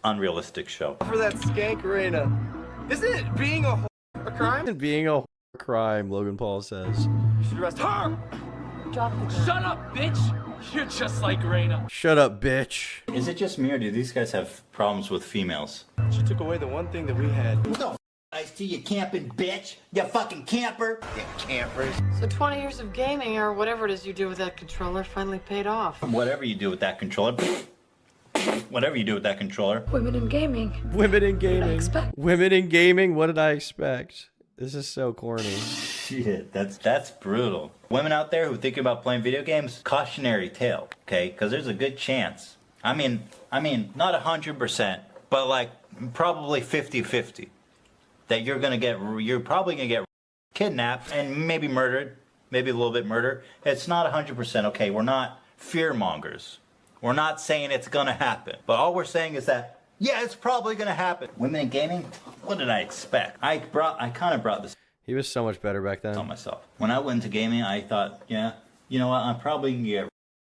unrealistic show. For that skank arena. Isn't it being a crime? Isn't being a crime, Logan Paul says. You should arrest her. Drop the gun. Shut up, bitch. You're just like Reina. Shut up, bitch. Is it just me or do these guys have problems with females? She took away the one thing that we had. What the Ice-T, you camping bitch? You fucking camper? You campers. So 20 years of gaming or whatever it is you do with that controller finally paid off. Whatever you do with that controller. Whatever you do with that controller. Women in gaming. Women in gaming. Women in gaming. What did I expect? This is so corny. Shit, that's brutal. Women out there who think about playing video games, cautionary tale, okay? Because there's a good chance. I mean, not 100%, but like probably 50-50. That you're probably gonna get kidnapped and maybe murdered, maybe a little bit murder. It's not 100%, okay? We're not fear mongers. We're not saying it's gonna happen. But all we're saying is that, yeah, it's probably gonna happen. Women in gaming? What did I expect? I kind of brought this. He was so much better back then. On myself. When I went into gaming, I thought, yeah, you know what? I'm probably gonna get.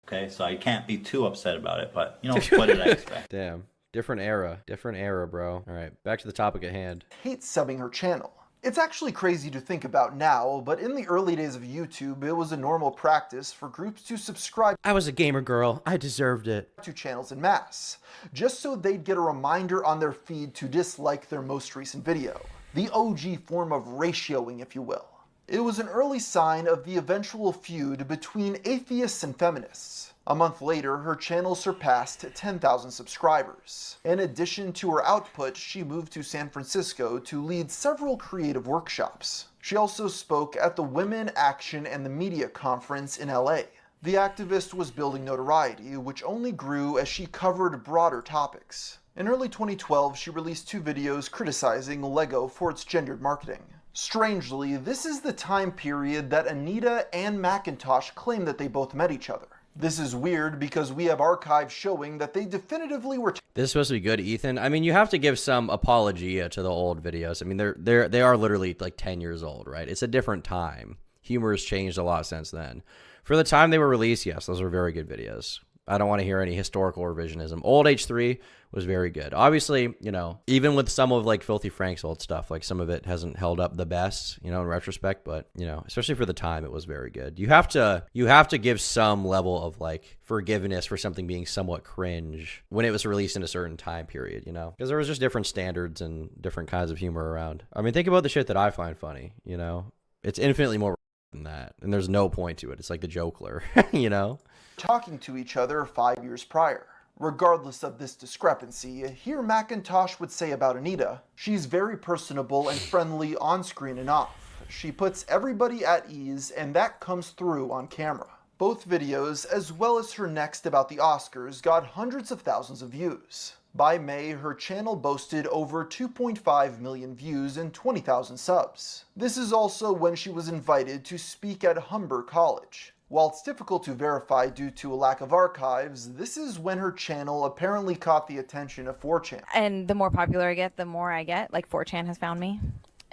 Okay, so I can't be too upset about it. But what did I expect? Damn, different era, bro. All right, back to the topic at hand. Hate subbing her channel. It's actually crazy to think about now, but in the early days of YouTube, it was a normal practice for groups to subscribe. I was a gamer girl. I deserved it. To channels en masse, just so they'd get a reminder on their feed to dislike their most recent video. The OG form of ratioing, if you will. It was an early sign of the eventual feud between atheists and feminists. A month later, her channel surpassed 10,000 subscribers. In addition to her output, she moved to San Francisco to lead several creative workshops. She also spoke at the Women, Action, and the Media Conference in LA. The activist was building notoriety, which only grew as she covered broader topics. In early 2012, she released 2 videos criticizing Lego for its gendered marketing. Strangely, this is the time period that Anita and Macintosh claim that they both met each other. This is weird because we have archives showing that they definitively were. This is supposed to be good, Ethan. I mean, you have to give some apologia to the old videos. I mean, they are literally like 10 years old, right? It's a different time. Humor has changed a lot since then. For the time they were released, yes, those were very good videos. I don't want to hear any historical revisionism. Old H3 was very good. Obviously, you know, even with some of like Filthy Frank's old stuff, like some of it hasn't held up the best, you know, in retrospect, but you know, especially for the time, it was very good. You have to give some level of like forgiveness for something being somewhat cringe when it was released in a certain time period, you know, because there was just different standards and different kinds of humor around. I mean, think about the shit that I find funny, you know, it's infinitely more than that, and there's no point to it. It's like the Jokler, you know, talking to each other 5 years prior. Regardless of this discrepancy, here Macintosh would say about Anita, she's very personable and friendly on screen and off. She puts everybody at ease, and that comes through on camera. Both videos, as well as her next about the Oscars, got hundreds of thousands of views. By May, her channel boasted over 2.5 million views and 20,000 subs. This is also when she was invited to speak at Humber College. While it's difficult to verify due to a lack of archives, this is when her channel apparently caught the attention of 4chan. And the more popular I get, the more I get. Like 4chan has found me,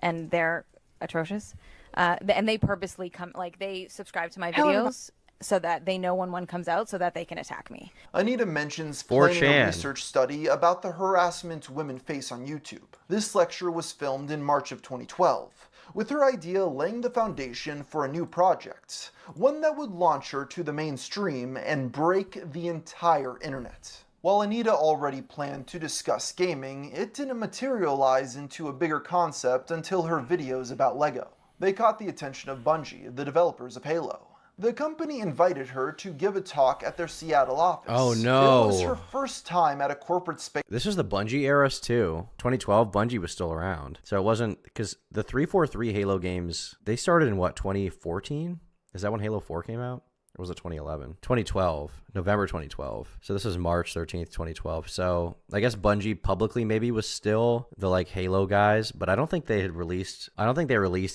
and they're atrocious. And they purposely they subscribe to my videos so that they know when one comes out so that they can attack me. Anita mentions planning a research study about the harassment women face on YouTube. This lecture was filmed in March of 2012. With her idea laying the foundation for a new project, one that would launch her to the mainstream and break the entire internet. While Anita already planned to discuss gaming, it didn't materialize into a bigger concept until her videos about LEGO. They caught the attention of Bungie, the developers of Halo. The company invited her to give a talk at their Seattle office. Oh no. It was her first time at a corporate space. This was the Bungie era too. 2012, Bungie was still around. So it wasn't, because the 343 Halo games, they started in what, 2014? Is that when Halo 4 came out? Or was it 2011? 2012. November 2012. So this is March 13th, 2012. So I guess Bungie publicly maybe was still the like Halo guys, but I don't think they released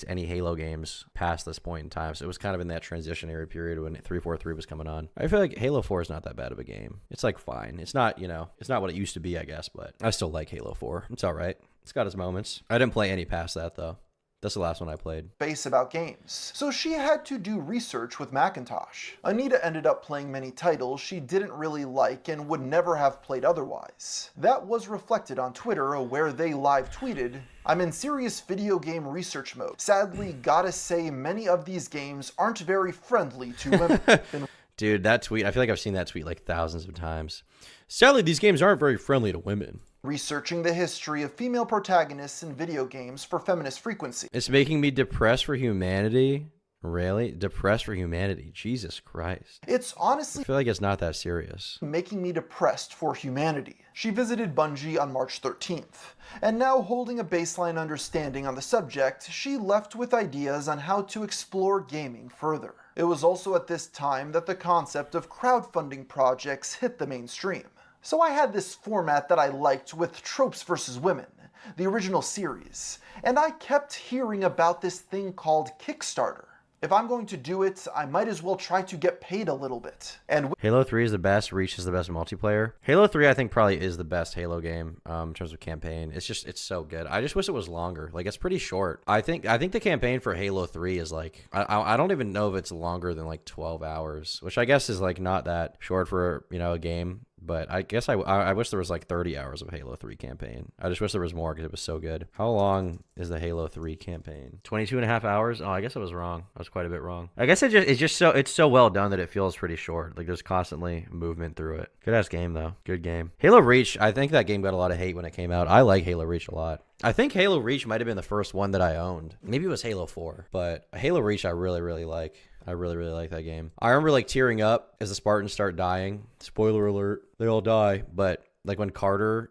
any Halo games past this point in time. So it was kind of in that transitionary period when 343 was coming on. I feel like Halo 4 is not that bad of a game. It's like fine. It's not, you know, it's not what it used to be, I guess, but I still like Halo 4. It's all right. It's got its moments. I didn't play any past that though. That's the last one I played. Space about games, so she had to do research with Macintosh. Anita ended up playing many titles she didn't really like and would never have played otherwise. That was reflected on Twitter, where they live tweeted, "I'm in serious video game research mode. Sadly, gotta say many of these games aren't very friendly to women." Dude, that tweet, I feel like I've seen that tweet like thousands of times. Sadly, these games aren't very friendly to women. Researching the history of female protagonists in video games for feminist frequency. It's making me depressed for humanity. Really? Depressed for humanity. Jesus Christ. It's honestly, I feel like it's not that serious. Making me depressed for humanity. She visited Bungie on March 13th, and now holding a baseline understanding on the subject, she left with ideas on how to explore gaming further. It was also at this time that the concept of crowdfunding projects hit the mainstream. So I had this format that I liked with Tropes vs. Women, the original series, and I kept hearing about this thing called Kickstarter. If I'm going to do it, I might as well try to get paid a little bit. And Halo 3 is the best. Reach is the best multiplayer. Halo 3, I think, probably is the best Halo game in terms of campaign. It's so good. I just wish it was longer. Like, it's pretty short. I think the campaign for Halo 3 is like, I don't even know if it's longer than like 12 hours, which I guess is like not that short for, you know, a game. But I guess I wish there was like 30 hours of Halo 3 campaign. I just wish there was more because it was so good. How long is the Halo 3 campaign? 22 and a half hours? Oh, I guess I was wrong. I was quite a bit wrong. I guess it's so well done that it feels pretty short. Like there's constantly movement through it. Good ass game though. Good game. Halo Reach, I think that game got a lot of hate when it came out. I like Halo Reach a lot. I think Halo Reach might have been the first one that I owned. Maybe it was Halo 4, but Halo Reach I really, really like. I really, really like that game. I remember like tearing up as the Spartans start dying. Spoiler alert, they all die. But like when Carter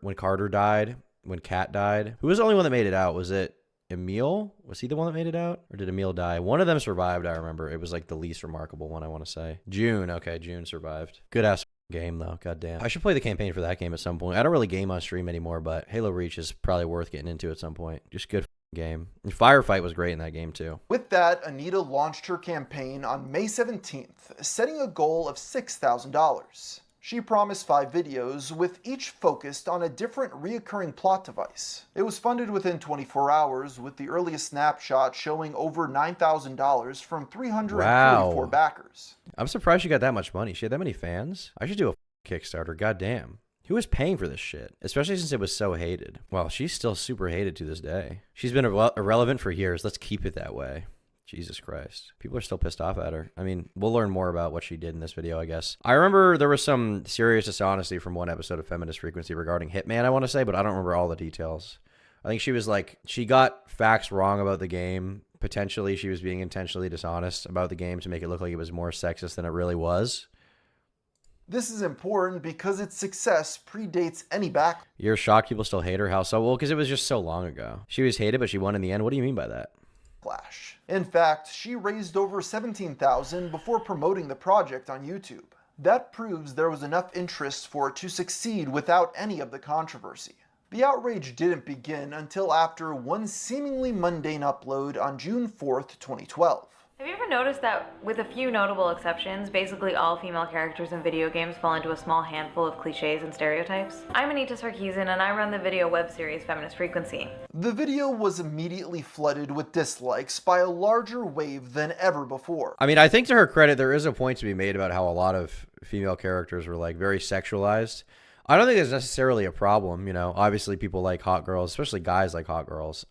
died, when Kat died, who was the only one that made it out? Was it Emil? Was he the one that made it out? Or did Emil die? One of them survived, I remember. It was like the least remarkable one, I want to say. June, okay, June survived. Good ass game though, goddamn. I should play the campaign for that game at some point. I don't really game on stream anymore, but Halo Reach is probably worth getting into at some point. Just good game. And Firefight was great in that game too. With that, Anita launched her campaign on May 17th, setting a goal of $6,000. She promised 5 videos, with each focused on a different reoccurring plot device. It was funded within 24 hours, with the earliest snapshot showing over $9,000 from 344 backers. I'm surprised she got that much money. She had that many fans? I should do a Kickstarter, goddamn. Who was paying for this shit? Especially since it was so hated. Well, she's still super hated to this day. She's been irrelevant for years. Let's keep it that way. Jesus Christ. People are still pissed off at her. I mean, we'll learn more about what she did in this video, I guess. I remember there was some serious dishonesty from one episode of Feminist Frequency regarding Hitman, I want to say, but I don't remember all the details. I think she was like, she got facts wrong about the game. Potentially, she was being intentionally dishonest about the game to make it look like it was more sexist than it really was. This is important because its success predates any backlash. You're shocked people still hate her? How so? Well, because it was just so long ago. She was hated, but she won in the end. What do you mean by that? In fact, she raised over $17,000 before promoting the project on YouTube. That proves there was enough interest for it to succeed without any of the controversy. The outrage didn't begin until after one seemingly mundane upload on June 4th, 2012. Have you ever noticed that, with a few notable exceptions, basically all female characters in video games fall into a small handful of cliches and stereotypes? I'm Anita Sarkeesian, and I run the video web series Feminist Frequency. The video was immediately flooded with dislikes by a larger wave than ever before. I mean, I think to her credit, there is a point to be made about how a lot of female characters were like very sexualized. I don't think it's necessarily a problem, you know. Obviously, people like hot girls, especially guys like hot girls.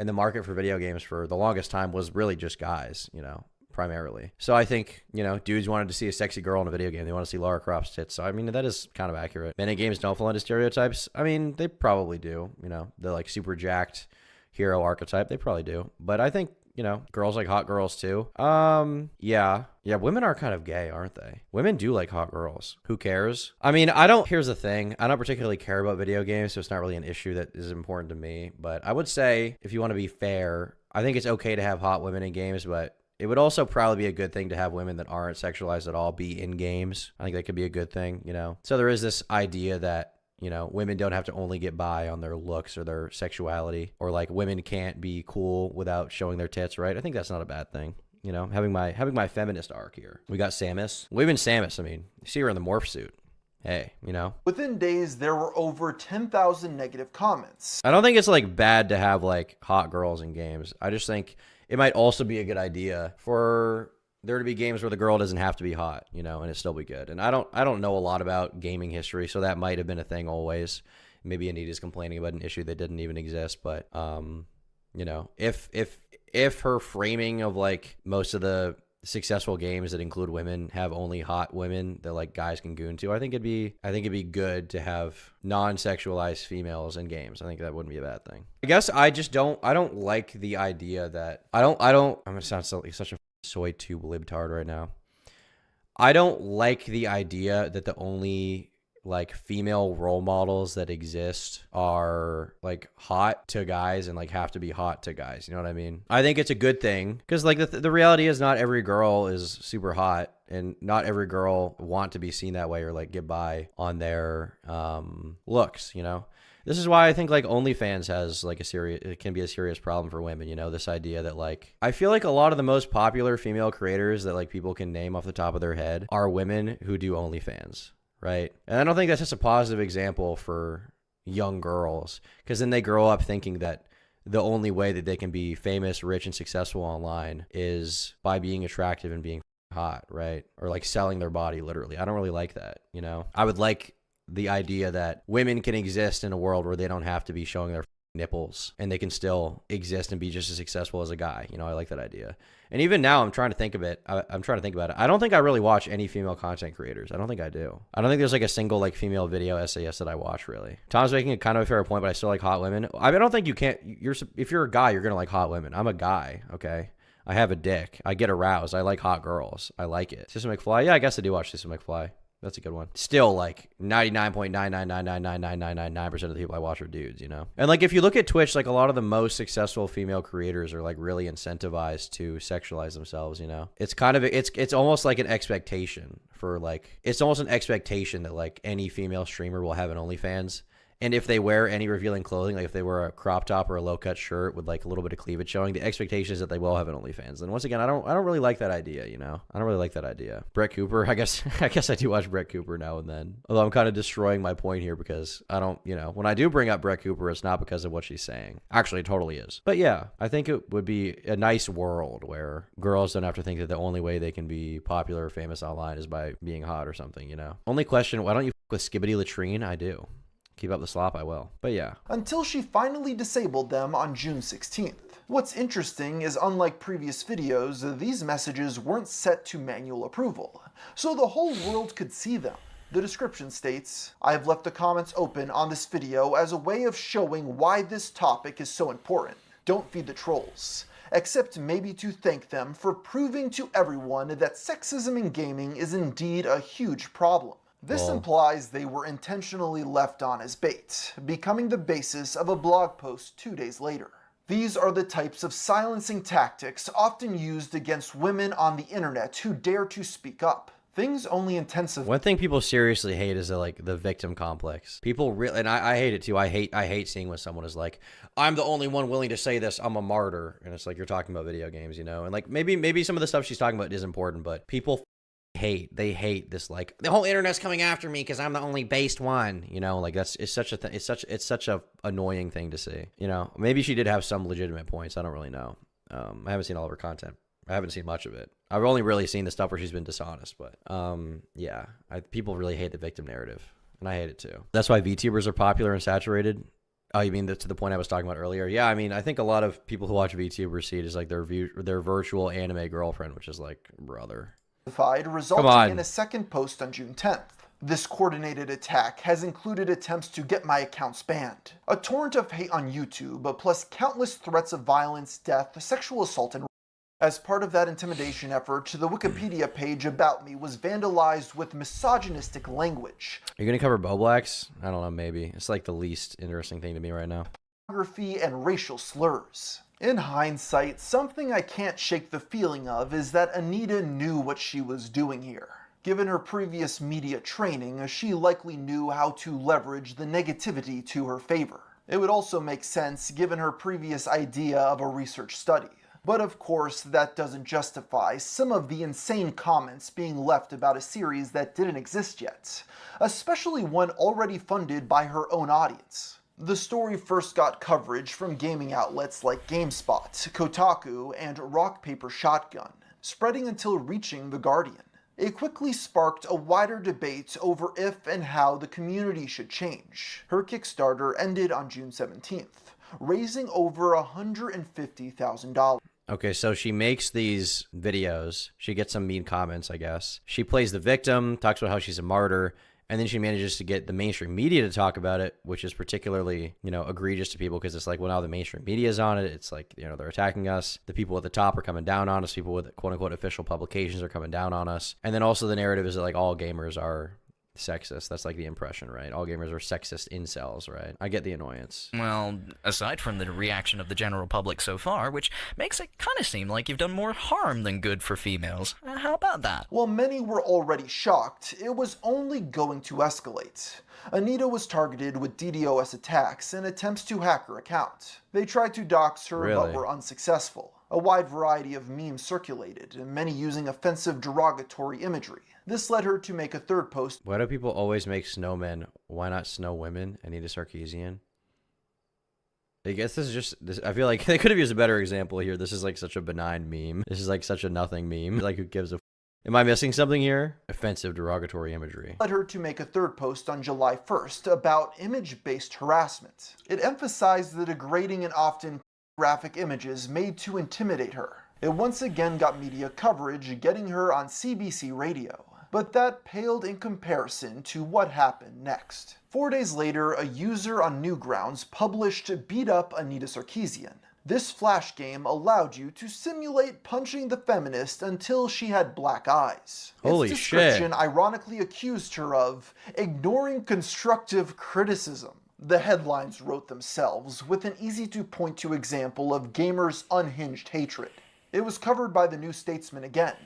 And the market for video games for the longest time was really just guys, you know, primarily. So I think, you know, dudes wanted to see a sexy girl in a video game. They want to see Lara Croft's tits. So, I mean, that is kind of accurate. Men in games don't fall into stereotypes. I mean, they probably do, you know, the like super jacked hero archetype. They probably do. But I think, you know, girls like hot girls too. Yeah, women are kind of gay, aren't they? Women do like hot girls. Who cares? I mean, here's the thing. I don't particularly care about video games, so it's not really an issue that is important to me. But I would say, if you want to be fair, I think it's okay to have hot women in games, but it would also probably be a good thing to have women that aren't sexualized at all be in games. I think that could be a good thing, you know? So there is this idea that, you know, women don't have to only get by on their looks or their sexuality, or like women can't be cool without showing their tits, right? I think that's not a bad thing. You know, having my feminist arc here. We got Samus. Well, even Samus, I mean, you see her in the morph suit. Hey, you know. Within days, there were over 10,000 negative comments. I don't think it's like bad to have like hot girls in games. I just think it might also be a good idea for there to be games where the girl doesn't have to be hot, you know, and it still be good. And I don't know a lot about gaming history, so that might have been a thing always. Maybe Anita's complaining about an issue that didn't even exist, but you know, if her framing of like most of the successful games that include women have only hot women that like guys can goon to, I think it'd be good to have non-sexualized females in games. I think that wouldn't be a bad thing. I guess I don't like the idea that I'm gonna sound such a soy tube libtard right now. I don't like the idea that the only like female role models that exist are like hot to guys and like have to be hot to guys. You know what I mean? I think it's a good thing because like the reality is not every girl is super hot and not every girl want to be seen that way or like get by on their looks, you know? This is why I think like OnlyFans has like it can be a serious problem for women, you know, this idea that like, I feel like a lot of the most popular female creators that like people can name off the top of their head are women who do OnlyFans, right? And I don't think that's just a positive example for young girls, because then they grow up thinking that the only way that they can be famous, rich, and successful online is by being attractive and being hot, right? Or like selling their body literally. I don't really like that, you know? I would like the idea that women can exist in a world where they don't have to be showing their nipples and they can still exist and be just as successful as a guy. You know, I like that idea. And even now I'm trying to think of it. I'm trying to think about it. I don't think I really watch any female content creators. I don't think I do. I don't think there's like a single like female video essayist that I watch really. Tom's making a kind of a fair point, but I still like hot women. I don't think you can't, if you're a guy, you're going to like hot women. I'm a guy. Okay. I have a dick. I get aroused. I like hot girls. I like it. System McFly. Yeah, I guess I do watch System McFly. That's a good one. Still, like 99.9999999% of the people I watch are dudes, you know? And like if you look at Twitch, like a lot of the most successful female creators are like really incentivized to sexualize themselves, you know? It's kind of, it's almost like an expectation for like, it's almost an expectation that like any female streamer will have an OnlyFans And if they wear any revealing clothing, like if they wear a crop top or a low-cut shirt with like a little bit of cleavage showing, the expectation is that they will have an OnlyFans. And once again, I don't really like that idea, you know? I don't really like that idea. Brett Cooper, I guess I do watch Brett Cooper now and then. Although I'm kind of destroying my point here because I don't, you know, when I do bring up Brett Cooper, it's not because of what she's saying. Actually, it totally is. But yeah, I think it would be a nice world where girls don't have to think that the only way they can be popular or famous online is by being hot or something, you know? Only question, why don't you with Skibbity Latrine? I do. Keep up the slop, I will. But yeah. Until she finally disabled them on June 16th. What's interesting is, unlike previous videos, these messages weren't set to manual approval, so the whole world could see them. The description states, "I have left the comments open on this video as a way of showing why this topic is so important. Don't feed the trolls. Except maybe to thank them for proving to everyone that sexism in gaming is indeed a huge problem." This implies they were intentionally left on as bait, becoming the basis of a blog post 2 days later. These are the types of silencing tactics often used against women on the internet who dare to speak up. Things only intensify. One thing people seriously hate is the victim complex. People really, and I hate it too. I hate seeing when someone is like, "I'm the only one willing to say this. I'm a martyr," and it's like you're talking about video games, you know. And like maybe some of the stuff she's talking about is important, but people hate this, like, the whole internet's coming after me because I'm the only based one, you know. Like it's such a annoying thing to see, you know. Maybe she did have some legitimate points. I don't really know. I haven't seen all of her content. I haven't seen much of it. I've only really seen the stuff where she's been dishonest, but yeah, people really hate the victim narrative, and I hate it too. That's why VTubers are popular and saturated. Oh, you mean to the point I was talking about earlier? Yeah, I mean, I think a lot of people who watch VTubers see it as like their virtual anime girlfriend, which is like, brother. Resulting in a second post on June 10th. This coordinated attack has included attempts to get my accounts banned, a torrent of hate on YouTube, plus countless threats of violence, death, sexual assault, and as part of that intimidation effort, the Wikipedia page about me was vandalized with misogynistic language. Are you gonna cover Bo Blacks? I don't know, maybe. It's like the least interesting thing to me right now. Pornography and racial slurs. In hindsight, something I can't shake the feeling of is that Anita knew what she was doing here. Given her previous media training, she likely knew how to leverage the negativity to her favor. It would also make sense given her previous idea of a research study. But of course, that doesn't justify some of the insane comments being left about a series that didn't exist yet, especially one already funded by her own audience. The story first got coverage from gaming outlets like GameSpot, Kotaku, and Rock Paper Shotgun, spreading until reaching The Guardian. It quickly sparked a wider debate over if and how the community should change. Her Kickstarter ended on June 17th, raising over $150,000. Okay, so she makes these videos. She gets some mean comments, I guess. She plays the victim, talks about how she's a martyr, and then she manages to get the mainstream media to talk about it, which is particularly, you know, egregious to people because it's like, well, now the mainstream media is on it. It's like, you know, they're attacking us. The people at the top are coming down on us. People with quote unquote official publications are coming down on us. And then also the narrative is that like all gamers are sexist. That's like the impression, right? All gamers are sexist incels, right? I get the annoyance. Well, aside from the reaction of the general public so far, which makes it kind of seem like you've done more harm than good for females. How about that? While many were already shocked, it was only going to escalate. Anita was targeted with DDoS attacks and attempts to hack her account. They tried to dox her but were unsuccessful. A wide variety of memes circulated, many using offensive derogatory imagery. This led her to make a third post. Why do people always make snowmen? Why not snow women? Anita Sarkeesian. I guess this is just, I feel like they could have used a better example here. This is like such a benign meme. This is like such a nothing meme. Like, who gives a Am I missing something here? Offensive derogatory imagery. Led her to make a third post on July 1st about image-based harassment. It emphasized the degrading and often graphic images made to intimidate her. It once again got media coverage, getting her on CBC radio. But that paled in comparison to what happened next. 4 days later, a user on Newgrounds published Beat Up Anita Sarkeesian. This flash game allowed you to simulate punching the feminist until she had black eyes. Holy its description shit. ironically accused her of ignoring constructive criticism. The headlines wrote themselves with an easy-to-point-to example of gamers' unhinged hatred. It was covered by the New Statesman again,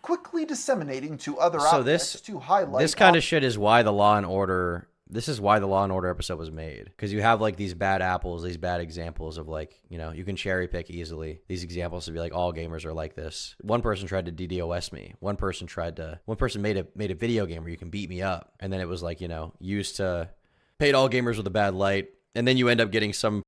quickly disseminating to other outlets to highlight. This kind of shit is why the Law and Order This is why the Law and Order episode was made, because you have like these bad apples, these bad examples of like, you know, you can cherry pick easily these examples to be like all gamers are like this. One person tried to DDoS me. One person made a video game where you can beat me up, and then it was like, you know, used to paint all gamers with a bad light, and then you end up getting some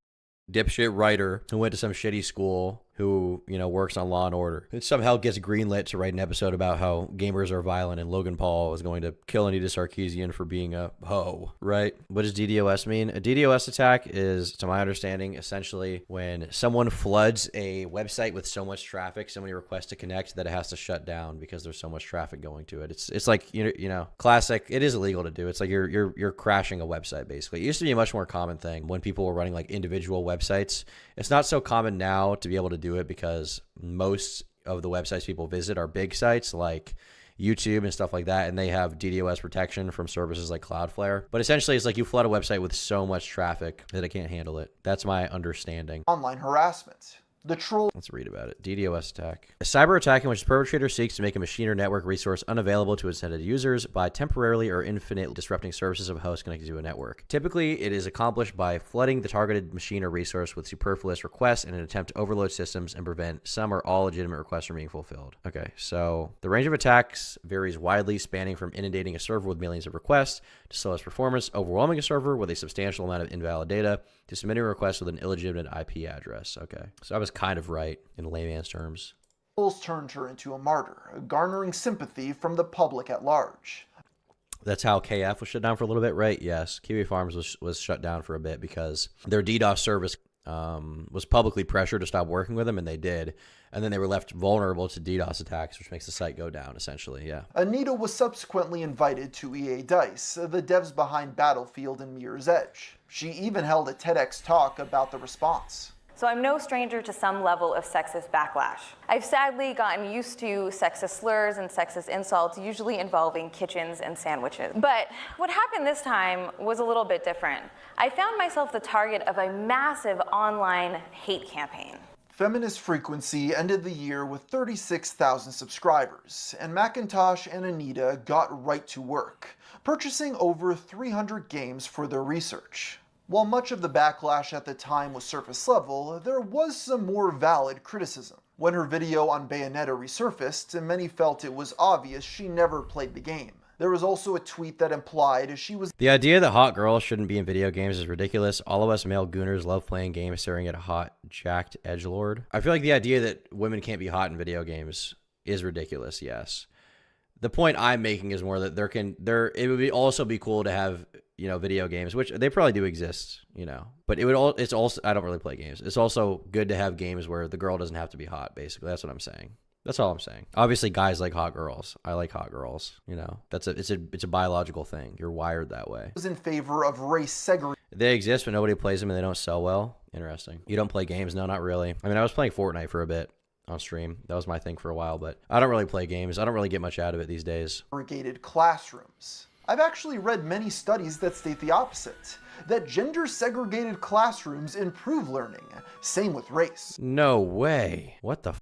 dipshit writer who went to some shitty school who, you know, works on Law and Order. It somehow gets greenlit to write an episode about how gamers are violent and Logan Paul is going to kill Anita Sarkeesian for being a hoe, right? What does DDoS mean? A DDoS attack is, to my understanding, essentially when someone floods a website with so much traffic, so many requests to connect, that it has to shut down because there's so much traffic going to it. It's like, you know, classic. It is illegal to do. It's like you're crashing a website, basically. It used to be a much more common thing when people were running like individual websites. It's not so common now to be able to do it because most of the websites people visit are big sites like YouTube and stuff like that, and they have DDoS protection from services like Cloudflare. But essentially, it's like you flood a website with so much traffic that it can't handle it. That's my understanding. Online harassment. The troll. Let's read about it. DDoS attack. A cyber attack in which the perpetrator seeks to make a machine or network resource unavailable to its intended users by temporarily or infinitely disrupting services of a host connected to a network. Typically, it is accomplished by flooding the targeted machine or resource with superfluous requests in an attempt to overload systems and prevent some or all legitimate requests from being fulfilled. Okay, so the range of attacks varies widely, spanning from inundating a server with millions of requests to slow its performance, overwhelming a server with a substantial amount of invalid data, to submitting a request with an illegitimate IP address. Okay, so I was kind of right in layman's terms. Trolls turned her into a martyr, garnering sympathy from the public at large. That's how KF was shut down for a little bit, right? Yes, Kiwi Farms was shut down for a bit because their DDoS service was publicly pressured to stop working with them, and they did. And then they were left vulnerable to DDoS attacks, which makes the site go down, essentially, yeah. Anita was subsequently invited to EA Dice, the devs behind Battlefield and Mirror's Edge. She even held a TEDx talk about the response. So I'm no stranger to some level of sexist backlash. I've sadly gotten used to sexist slurs and sexist insults, usually involving kitchens and sandwiches. But what happened this time was a little bit different. I found myself the target of a massive online hate campaign. Feminist Frequency ended the year with 36,000 subscribers, and Macintosh and Anita got right to work, purchasing over 300 games for their research. While much of the backlash at the time was surface level, there was some more valid criticism. When her video on Bayonetta resurfaced, many felt it was obvious she never played the game. There was also a tweet that implied she was... The idea that hot girls shouldn't be in video games is ridiculous. All of us male gooners love playing games staring at a hot, jacked edgelord. I feel like the idea that women can't be hot in video games is ridiculous, yes. The point I'm making is more that it would also be cool to have, you know, video games, which they probably do exist, you know. But it's also, I don't really play games. It's also good to have games where the girl doesn't have to be hot, basically. That's what I'm saying. That's all I'm saying. Obviously, guys like hot girls. I like hot girls. You know, it's a biological thing. You're wired that way. Was in favor of race segregation. They exist, but nobody plays them, and they don't sell well. Interesting. You don't play games? No, not really. I mean, I was playing Fortnite for a bit on stream. That was my thing for a while, but I don't really play games. I don't really get much out of it these days. Segregated classrooms. I've actually read many studies that state the opposite, that gender-segregated classrooms improve learning. Same with race. No way. What the f?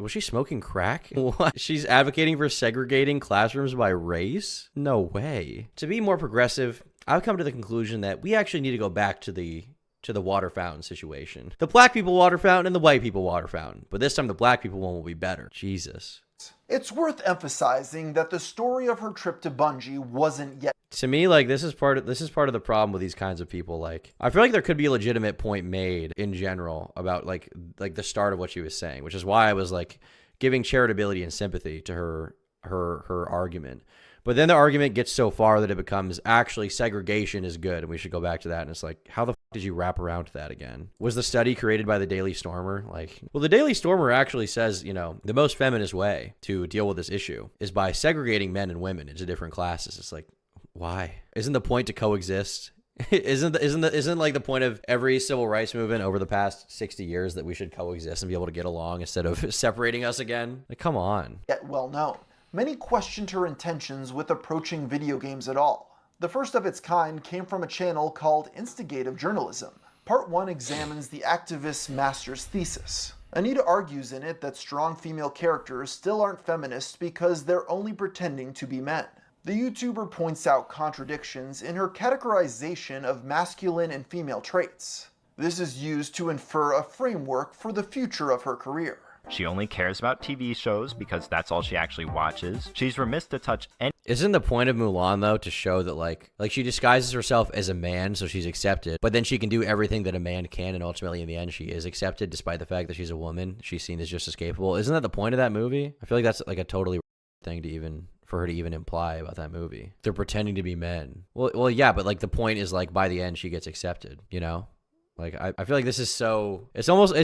Was she smoking crack? What? She's advocating for segregating classrooms by race? No way. To be more progressive, I've come to the conclusion that we actually need to go back to the water fountain situation. The black people water fountain and the white people water fountain. But this time the black people one will be better. Jesus. It's worth emphasizing that the story of her trip to Bungie wasn't yet. To me, like, this is part of the problem with these kinds of people. Like, I feel like there could be a legitimate point made in general about like the start of what she was saying, which is why I was like giving charitability and sympathy to her argument. But then the argument gets so far that it becomes actually segregation is good and we should go back to that. And it's like, how the f did you wrap around to that again? Was the study created by the Daily Stormer? Like, well, the Daily Stormer actually says, you know, the most feminist way to deal with this issue is by segregating men and women into different classes. It's like, why? Isn't the point to coexist? Isn't like the point of every civil rights movement over the past 60 years that we should coexist and be able to get along instead of separating us again? Like, come on. Yet well known. Many questioned her intentions with approaching video games at all. The first of its kind came from a channel called Instigative Journalism. Part 1 examines the activist's master's thesis. Anita argues in it that strong female characters still aren't feminist because they're only pretending to be men. The YouTuber points out contradictions in her categorization of masculine and female traits. This is used to infer a framework for the future of her career. She only cares about TV shows because that's all she actually watches. She's remiss to touch any... Isn't the point of Mulan, though, to show that, like she disguises herself as a man so she's accepted, but then she can do everything that a man can, and ultimately, in the end, she is accepted despite the fact that she's a woman. She's seen as just as capable. Isn't that the point of that movie? I feel like that's, like, a totally thing to even... for her to even imply about that movie. They're pretending to be men. Well, yeah, but, like, the point is, like, by the end, she gets accepted, you know? Like, I feel like this is so... It's almost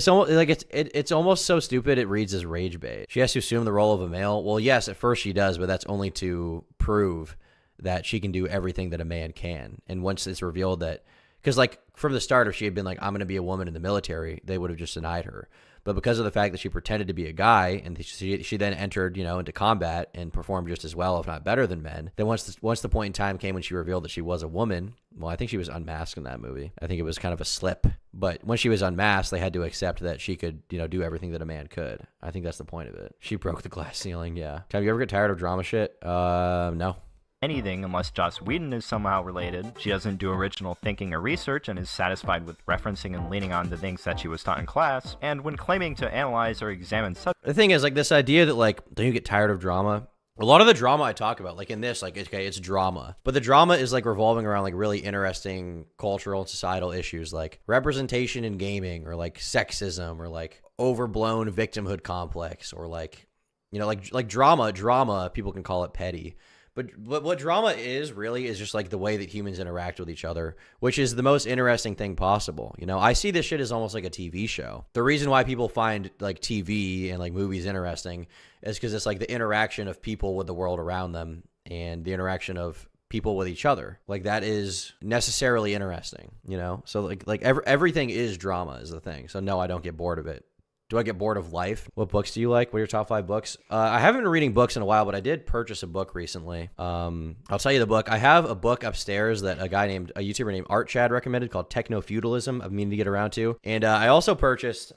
so stupid it reads as rage bait. She has to assume the role of a male. Well, yes, at first she does, but that's only to prove that she can do everything that a man can. And once it's revealed that... Because, like, from the start, if she had been like, I'm going to be a woman in the military, they would have just denied her. But because of the fact that she pretended to be a guy, and she then entered, you know, into combat and performed just as well, if not better than men, then once the point in time came when she revealed that she was a woman, well, I think she was unmasked in that movie. I think it was kind of a slip. But when she was unmasked, they had to accept that she could, you know, do everything that a man could. I think that's the point of it. She broke the glass ceiling, yeah. Have you ever get tired of drama shit? No. Anything unless Joss Whedon is somehow related. She doesn't do original thinking or research and is satisfied with referencing and leaning on the things that she was taught in class. And when claiming to analyze or examine the thing is, like, this idea that, like, don't you get tired of drama? A lot of the drama I talk about, like in this, like, okay, it's drama. But the drama is, like, revolving around, like, really interesting cultural and societal issues, like representation in gaming, or, like, sexism, or, like, overblown victimhood complex, or, like, you know, like drama, people can call it petty. But what drama is really is just, like, the way that humans interact with each other, which is the most interesting thing possible. You know, I see this shit as almost like a TV show. The reason why people find, like, TV and, like, movies interesting is because it's, like, the interaction of people with the world around them and the interaction of people with each other. Like, that is necessarily interesting, you know? So, like everything is drama is the thing. So, no, I don't get bored of it. Do I get bored of life? What books do you like? What are your top 5 books? I haven't been reading books in a while, but I did purchase a book recently. I'll tell you the book. I have a book upstairs that a YouTuber named Art Chad recommended called Techno Feudalism. I'm meaning to get around to. And I purchased,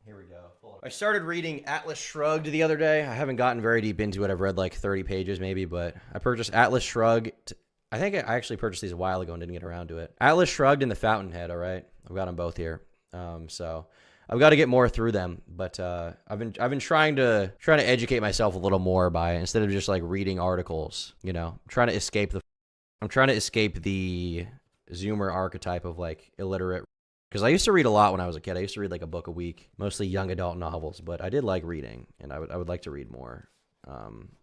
here we go. I started reading Atlas Shrugged the other day. I haven't gotten very deep into it. I've read like 30 pages maybe, but I purchased Atlas Shrugged. I think I actually purchased these a while ago and didn't get around to it. Atlas Shrugged and The Fountainhead, all right? I've got them both here. So I've got to get more through them, but I've been trying to educate myself a little more by, instead of just like reading articles, you know, I'm trying to escape the Zoomer archetype of like illiterate, because I used to read a lot when I was a kid. I used to read like a book a week, mostly young adult novels, but I did like reading, and I would like to read more.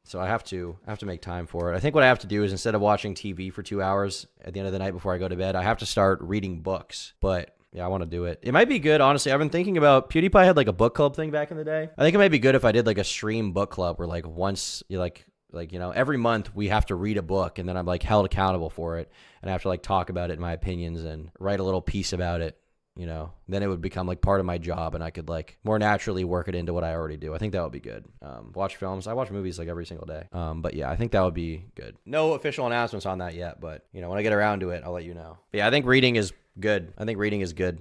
So I have to make time for it. I think what I have to do is, instead of watching TV for 2 hours at the end of the night before I go to bed, I have to start reading books. But yeah, I want to do it. It might be good, honestly. I've been thinking about, PewDiePie had like a book club thing back in the day. I think it might be good if I did like a stream book club where like once you like, you know, every month we have to read a book, and then I'm like held accountable for it, and I have to like talk about it in my opinions and write a little piece about it. You know, then it would become like part of my job, and I could like more naturally work it into what I already do. I think that would be good. Watch films. I watch movies like every single day. But yeah, I think that would be good. No official announcements on that yet, but you know, when I get around to it, I'll let you know. But yeah, I think reading is good.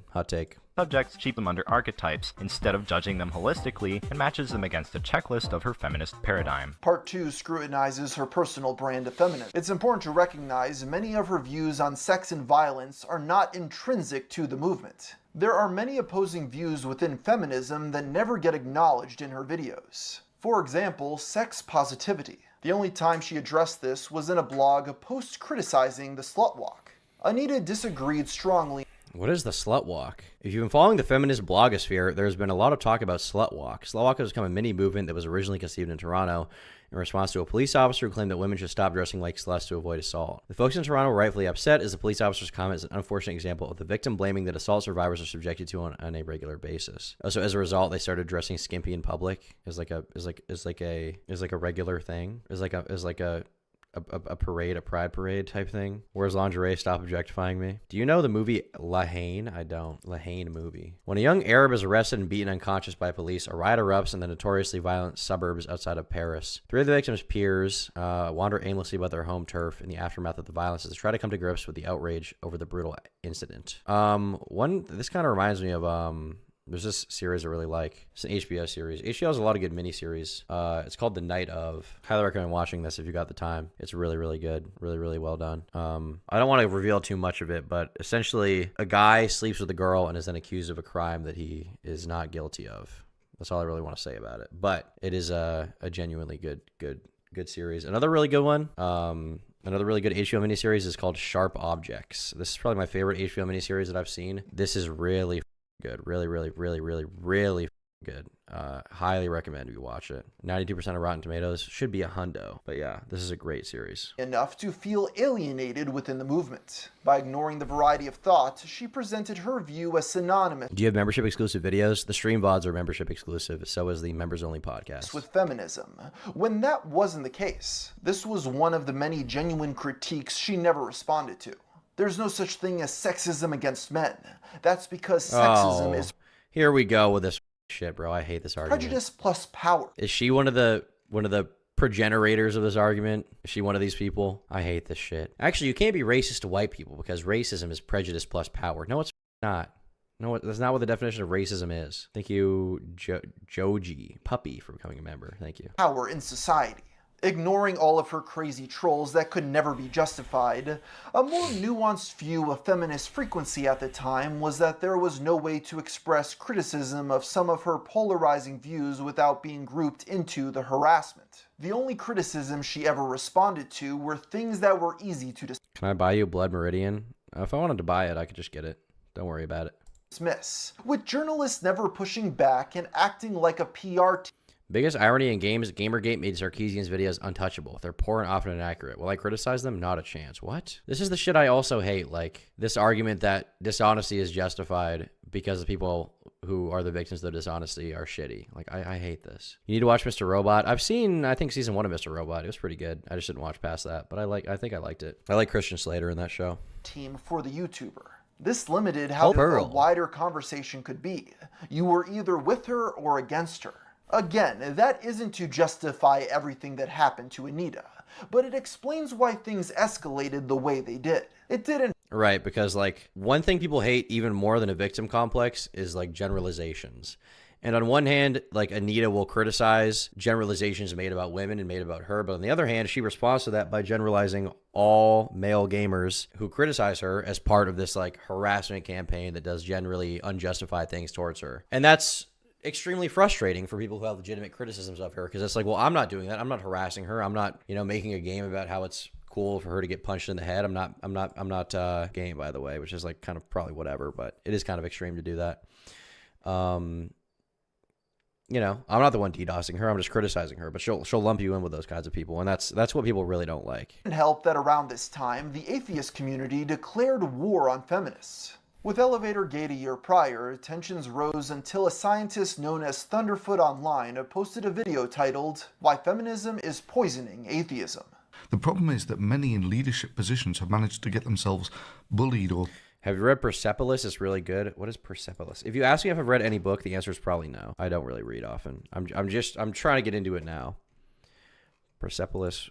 Hot take. Subjects keep them under archetypes instead of judging them holistically, and matches them against a checklist of her feminist paradigm. Part 2 scrutinizes her personal brand of feminism. It's important to recognize many of her views on sex and violence are not intrinsic to the movement. There are many opposing views within feminism that never get acknowledged in her videos. For example, sex positivity. The only time she addressed this was in a blog post criticizing the slut walk. Anita disagreed strongly. What is the slut walk? If you've been following the feminist blogosphere, there's been a lot of talk about slut walk. Slut walk has become a mini movement that was originally conceived in Toronto in response to a police officer who claimed that women should stop dressing like sluts to avoid assault. The folks in Toronto were rightfully upset, as the police officer's comment is an unfortunate example of the victim blaming that assault survivors are subjected to on a regular basis. So as a result, they started dressing skimpy in public as like a regular thing, as like a parade, a pride parade type thing. Where's lingerie? Stop objectifying me. Do you know the movie La Haine? I don't. La Haine movie. When a young Arab is arrested and beaten unconscious by police, a riot erupts in the notoriously violent suburbs outside of Paris. 3 of the victims' peers wander aimlessly about their home turf in the aftermath of the violence as they try to come to grips with the outrage over the brutal incident. This kind of reminds me of There's this series I really like. It's an HBO series. HBO has a lot of good miniseries. It's called The Night Of. Highly recommend watching this if you got the time. It's really, really good. Really, really well done. I don't want to reveal too much of it, but essentially a guy sleeps with a girl and is then accused of a crime that he is not guilty of. That's all I really want to say about it. But it is a genuinely good series. Another really good one. Another really good HBO miniseries is called Sharp Objects. This is probably my favorite HBO miniseries that I've seen. This is really good. Really, really, really, really, really good. Highly recommend you watch it. 92% of Rotten Tomatoes. Should be a hundo. But yeah, this is a great series. Enough to feel alienated within the movement. By ignoring the variety of thought, she presented her view as synonymous. Do you have membership exclusive videos? The stream VODs are membership exclusive. So is the members only podcast. With feminism, when that wasn't the case. This was one of the many genuine critiques she never responded to. There's no such thing as sexism against men. That's because sexism is... Here we go with this shit, bro. I hate this argument. Prejudice plus power. Is she one of the progenitors of this argument? Is she one of these people? I hate this shit. Actually, you can't be racist to white people because racism is prejudice plus power. No, it's not. No, that's not what the definition of racism is. Thank you, Joji Puppy, for becoming a member. Thank you. Power in society. Ignoring all of her crazy trolls that could never be justified, a more nuanced view of feminist frequency at the time was that there was no way to express criticism of some of her polarizing views without being grouped into the harassment. The only criticism she ever responded to were things that were easy to Can I buy you Blood Meridian? If I wanted to buy it, I could just get it. Don't worry about it. dismiss, with journalists never pushing back and acting like a PR team. Biggest irony in games, Gamergate made Sarkeesian's videos untouchable. They're poor and often inaccurate. Will I criticize them? Not a chance. What? This is the shit I also hate. Like, this argument that dishonesty is justified because the people who are the victims of the dishonesty are shitty. Like, I hate this. You need to watch Mr. Robot. I've seen, I think, season 1 of Mr. Robot. It was pretty good. I just didn't watch past that. But I think I liked it. I like Christian Slater in that show. Team for the YouTuber. This limited how a wider conversation could be. You were either with her or against her. Again, that isn't to justify everything that happened to Anita, but it explains why things escalated the way they did. It didn't. Right, because, like, one thing people hate even more than a victim complex is, like, generalizations. And on one hand, like, Anita will criticize generalizations made about women and made about her, but on the other hand, she responds to that by generalizing all male gamers who criticize her as part of this, like, harassment campaign that does generally unjustified things towards her. And that's extremely frustrating for people who have legitimate criticisms of her, because it's like, well, I'm not doing that. I'm not harassing her. I'm not, you know, making a game about how it's cool for her to get punched in the head. I'm not game, by the way, which is like kind of probably whatever, but it is kind of extreme to do that. You know, I'm not the one DDoSing her. I'm just criticizing her, but she'll lump you in with those kinds of people, and that's what people really don't like. It helped that around this time, the atheist community declared war on feminists. With Elevator Gate a year prior, tensions rose until a scientist known as Thunderfoot Online posted a video titled, "Why Feminism is Poisoning Atheism." The problem is that many in leadership positions have managed to get themselves bullied or... Have you read Persepolis? It's really good. What is Persepolis? If you ask me if I've read any book, the answer is probably no. I don't really read often. I'm trying to get into it now. Persepolis,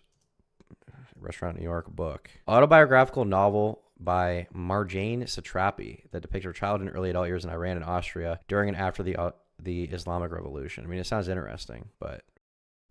Restaurant New York book. Autobiographical novel by Marjane Satrapi that depicts her childhood and early adult years in Iran and Austria during and after the Islamic Revolution. I mean, it sounds interesting, but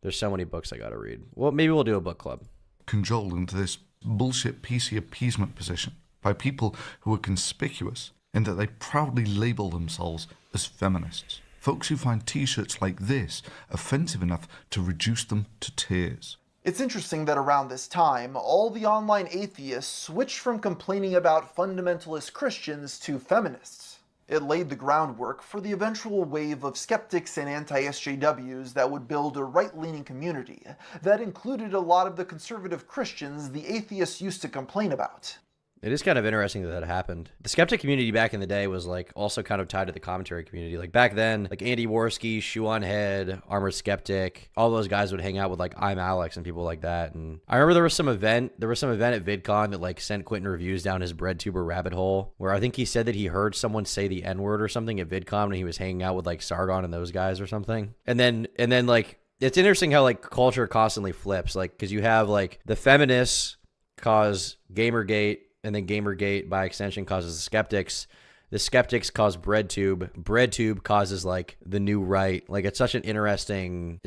there's so many books I got to read. Well, maybe we'll do a book club. Cajoled into this bullshit PC appeasement position by people who are conspicuous in that they proudly label themselves as feminists. Folks who find t-shirts like this offensive enough to reduce them to tears. It's interesting that around this time, all the online atheists switched from complaining about fundamentalist Christians to feminists. It laid the groundwork for the eventual wave of skeptics and anti-SJWs that would build a right-leaning community that included a lot of the conservative Christians the atheists used to complain about. It is kind of interesting that happened. The skeptic community back in the day was like also kind of tied to the commentary community. Like back then, like Andy Worski, Shoe on Head, Armored Skeptic, all those guys would hang out with like I'm Alex and people like that. And I remember there was some event at VidCon that like sent Quentin Reviews down his breadtuber rabbit hole, where I think he said that he heard someone say the N-word or something at VidCon when he was hanging out with like Sargon and those guys or something. And then like it's interesting how like culture constantly flips, like because you have like the feminists cause Gamergate, and then Gamergate, by extension, causes the skeptics. the skeptics cause breadtube causes like the new right. Like it's such an interesting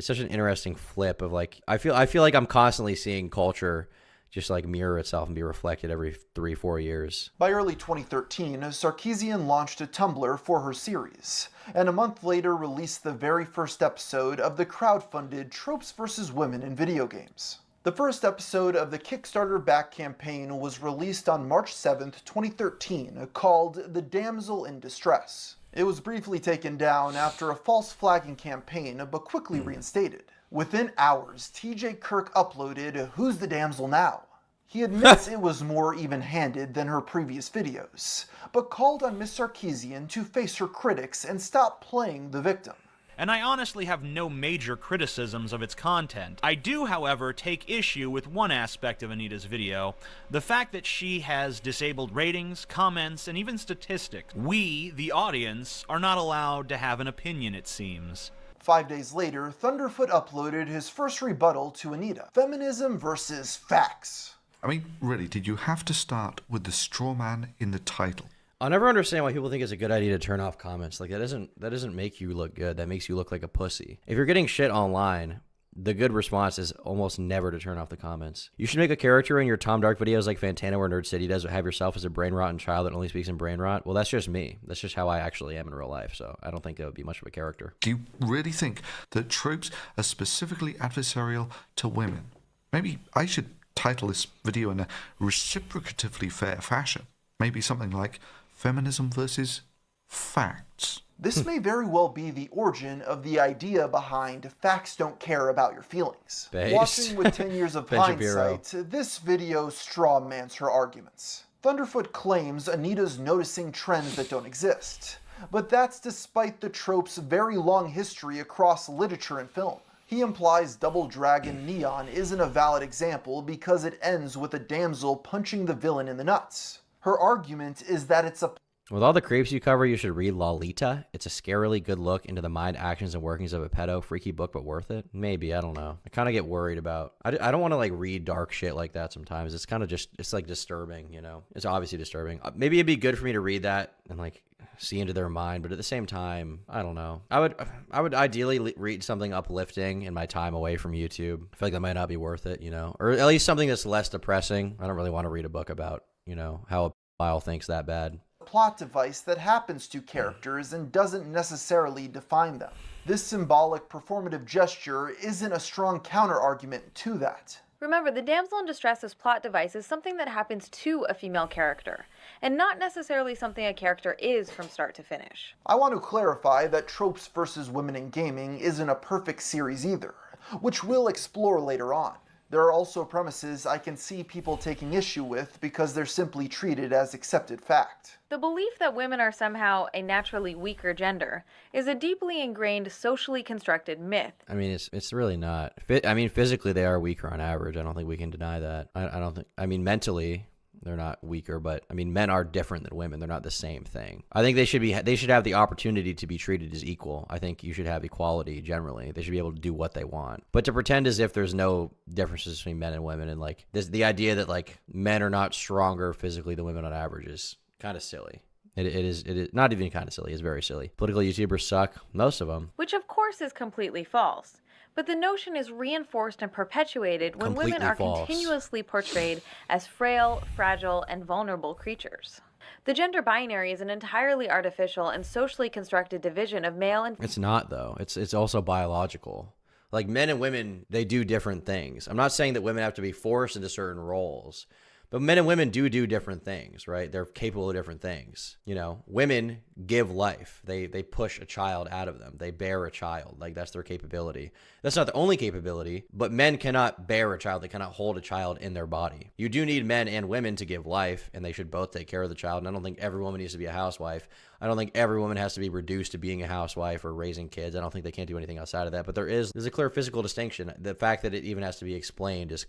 flip of like, I feel like I'm constantly seeing culture just like mirror itself and be reflected every 3-4 years. By early 2013, Sarkeesian launched a Tumblr for her series, and a month later released the very first episode of the crowdfunded Tropes vs. Women in Video Games. The first episode of the Kickstarter back campaign was released on March 7th, 2013, called The Damsel in Distress. It was briefly taken down after a false flagging campaign, but quickly reinstated. Within hours, TJ Kirk uploaded Who's the Damsel Now? He admits it was more even-handed than her previous videos, but called on Miss Sarkeesian to face her critics and stop playing the victim. And I honestly have no major criticisms of its content. I do, however, take issue with one aspect of Anita's video, the fact that she has disabled ratings, comments, and even statistics. We, the audience, are not allowed to have an opinion, it seems. 5 days later, Thunderfoot uploaded his first rebuttal to Anita. Feminism versus facts. I mean, really, did you have to start with the straw man in the title? I'll never understand why people think it's a good idea to turn off comments. Like that doesn't make you look good. That makes you look like a pussy. If you're getting shit online, the good response is almost never to turn off the comments. You should make a character in your Tom Dark videos like Fantana or Nerd City does, have yourself as a brain rotten child that only speaks in brain rot. Well, that's just me. That's just how I actually am in real life. So I don't think that would be much of a character. Do you really think that tropes are specifically adversarial to women? Maybe I should title this video in a reciprocatively fair fashion. Maybe something like Feminism versus Facts. This may very well be the origin of the idea behind facts don't care about your feelings. Based. Watching with 10 years of hindsight, this video strawmans her arguments. Thunderfoot claims Anita's noticing trends that don't exist, but that's despite the trope's very long history across literature and film. He implies Double Dragon Neon isn't a valid example because it ends with a damsel punching the villain in the nuts. Her argument is that it's a... With all the creeps you cover, you should read Lolita. It's a scarily good look into the mind, actions, and workings of a pedo. Freaky book, but worth it? Maybe, I don't know. I kind of get worried about... I don't want to, like, read dark shit like that sometimes. It's kind of just... It's, like, disturbing, you know? It's obviously disturbing. Maybe it'd be good for me to read that and, like, see into their mind, but at the same time, I don't know. I would ideally read something uplifting in my time away from YouTube. I feel like that might not be worth it, you know? Or at least something that's less depressing. I don't really want to read a book about, you know, how a pedophile thinks that bad. Plot device that happens to characters and doesn't necessarily define them. This symbolic performative gesture isn't a strong counter-argument to that. Remember, the damsel in distress's plot device is something that happens to a female character, and not necessarily something a character is from start to finish. I want to clarify that Tropes vs. Women in Gaming isn't a perfect series either, which we'll explore later on. There are also premises I can see people taking issue with because they're simply treated as accepted fact. The belief that women are somehow a naturally weaker gender is a deeply ingrained, socially constructed myth. I mean, it's really not. I mean, physically they are weaker on average. I don't think we can deny that. I don't think. I mean, mentally they're not weaker, but I mean, men are different than women. They're not the same thing. I think they should have the opportunity to be treated as equal. I think you should have equality generally. They should be able to do what they want. But to pretend as if there's no differences between men and women, and like the idea that like men are not stronger physically than women on average is kind of silly. It is not even kind of silly. It's very silly. Political YouTubers suck, most of them. Which of course is completely false. But the notion is reinforced and perpetuated when women are continuously portrayed as frail, fragile, and vulnerable creatures. The gender binary is an entirely artificial and socially constructed division of male and... It's not, though. It's also biological. Like, men and women, they do different things. I'm not saying that women have to be forced into certain roles, but men and women do different things, right? They're capable of different things. You know, women give life. They push a child out of them. They bear a child. Like, that's their capability. That's not the only capability, but men cannot bear a child. They cannot hold a child in their body. You do need men and women to give life, and they should both take care of the child. And I don't think every woman needs to be a housewife. I don't think every woman has to be reduced to being a housewife or raising kids. I don't think they can't do anything outside of that. But there's a clear physical distinction. The fact that it even has to be explained is...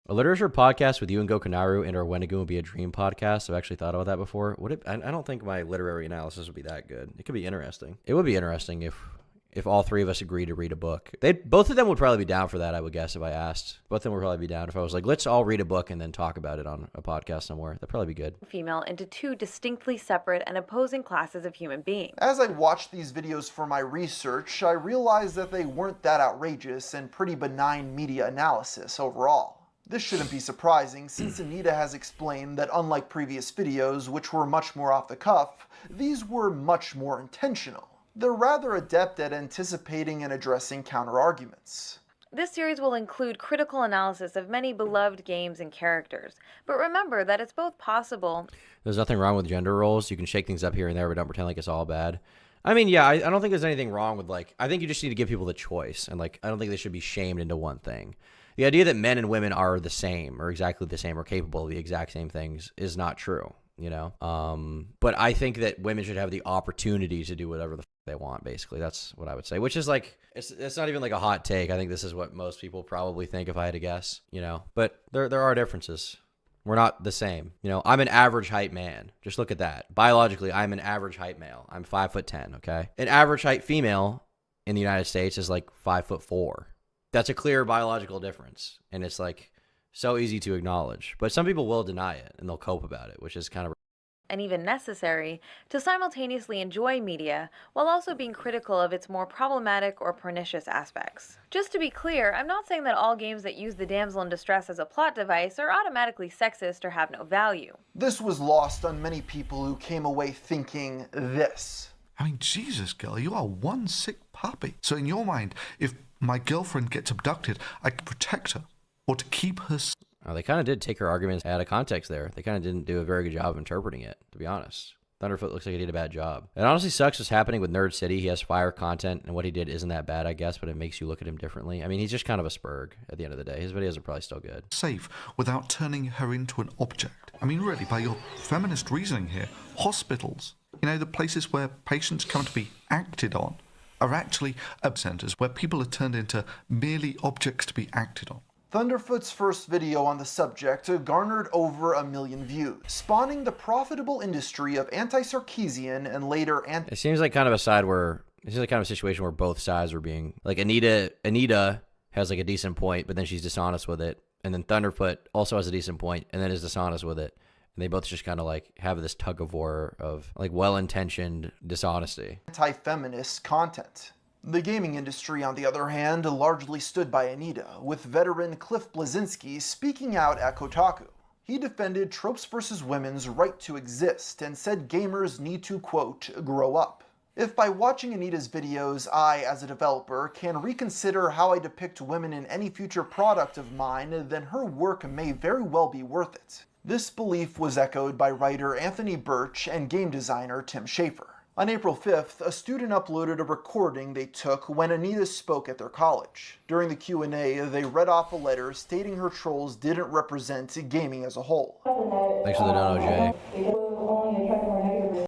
A literature podcast with you and Gokanaru and our Wendigoon would be a dream podcast. I've actually thought about that before. I don't think my literary analysis would be that good. It could be interesting. It would be interesting if if all three of us agreed to read a book. Both of them would probably be down for that, I would guess, if I asked. Both of them would probably be down if I was like, let's all read a book and then talk about it on a podcast somewhere. That'd probably be good. Female into two distinctly separate and opposing classes of human beings. As I watched these videos for my research, I realized that they weren't that outrageous and pretty benign media analysis overall. This shouldn't be surprising since Anita has explained that unlike previous videos, which were much more off the cuff, these were much more intentional. They're rather adept at anticipating and addressing counter-arguments. This series will include critical analysis of many beloved games and characters, but remember that it's both possible. There's nothing wrong with gender roles. You can shake things up here and there, but don't pretend like it's all bad. I mean, yeah, I don't think there's anything wrong with, like, I think you just need to give people the choice, and, like, I don't think they should be shamed into one thing. The idea that men and women are the same, or exactly the same, or capable of the exact same things is not true, you know? But I think that women should have the opportunity to do whatever the they want, basically. That's what I would say, which is like, it's not even like a hot take. I think this is what most people probably think if I had to guess, you know? But there are differences. We're not the same. You know, I'm an average height man. Just look at that. Biologically, I'm an average height male. I'm 5'10", okay? An average height female in the United States is like 5'4". That's a clear biological difference. And it's like so easy to acknowledge. But some people will deny it and they'll cope about it, which is kind of and even necessary to simultaneously enjoy media while also being critical of its more problematic or pernicious aspects. Just to be clear, I'm not saying that all games that use the damsel in distress as a plot device are automatically sexist or have no value. This was lost on many people who came away thinking this. I mean, Jesus, girl, you are one sick puppy. So in your mind, if my girlfriend gets abducted, I can protect her or to keep her... They kind of did take her arguments out of context there. They kind of didn't do a very good job of interpreting it, to be honest. Thunderfoot looks like he did a bad job. It honestly sucks what's happening with Nerd City. He has fire content, and what he did isn't that bad, I guess, but it makes you look at him differently. I mean, he's just kind of a spurg at the end of the day. His videos are probably still good. Safe without turning her into an object. I mean, really, by your feminist reasoning here, hospitals, you know, the places where patients come to be acted on, are actually centers where people are turned into merely objects to be acted on. Thunderfoot's first video on the subject garnered over 1 million views, spawning the profitable industry of anti-Sarkeesian and later It seems like kind of a side where, it seems like kind of a situation where both sides were being, like Anita has like a decent point, but then she's dishonest with it. And then Thunderfoot also has a decent point and then is dishonest with it. And they both just kind of like have this tug of war of like well-intentioned dishonesty. Anti-feminist content. The gaming industry, on the other hand, largely stood by Anita, with veteran Cliff Bleszinski speaking out at Kotaku. He defended tropes versus women's right to exist and said gamers need to, quote, grow up. If by watching Anita's videos, I, as a developer, can reconsider how I depict women in any future product of mine, then her work may very well be worth it. This belief was echoed by writer Anthony Birch and game designer Tim Schafer. On April 5th, a student uploaded a recording they took when Anita spoke at their college. During the Q&A, they read off a letter stating her trolls didn't represent gaming as a whole. Thanks for the dono, Jay.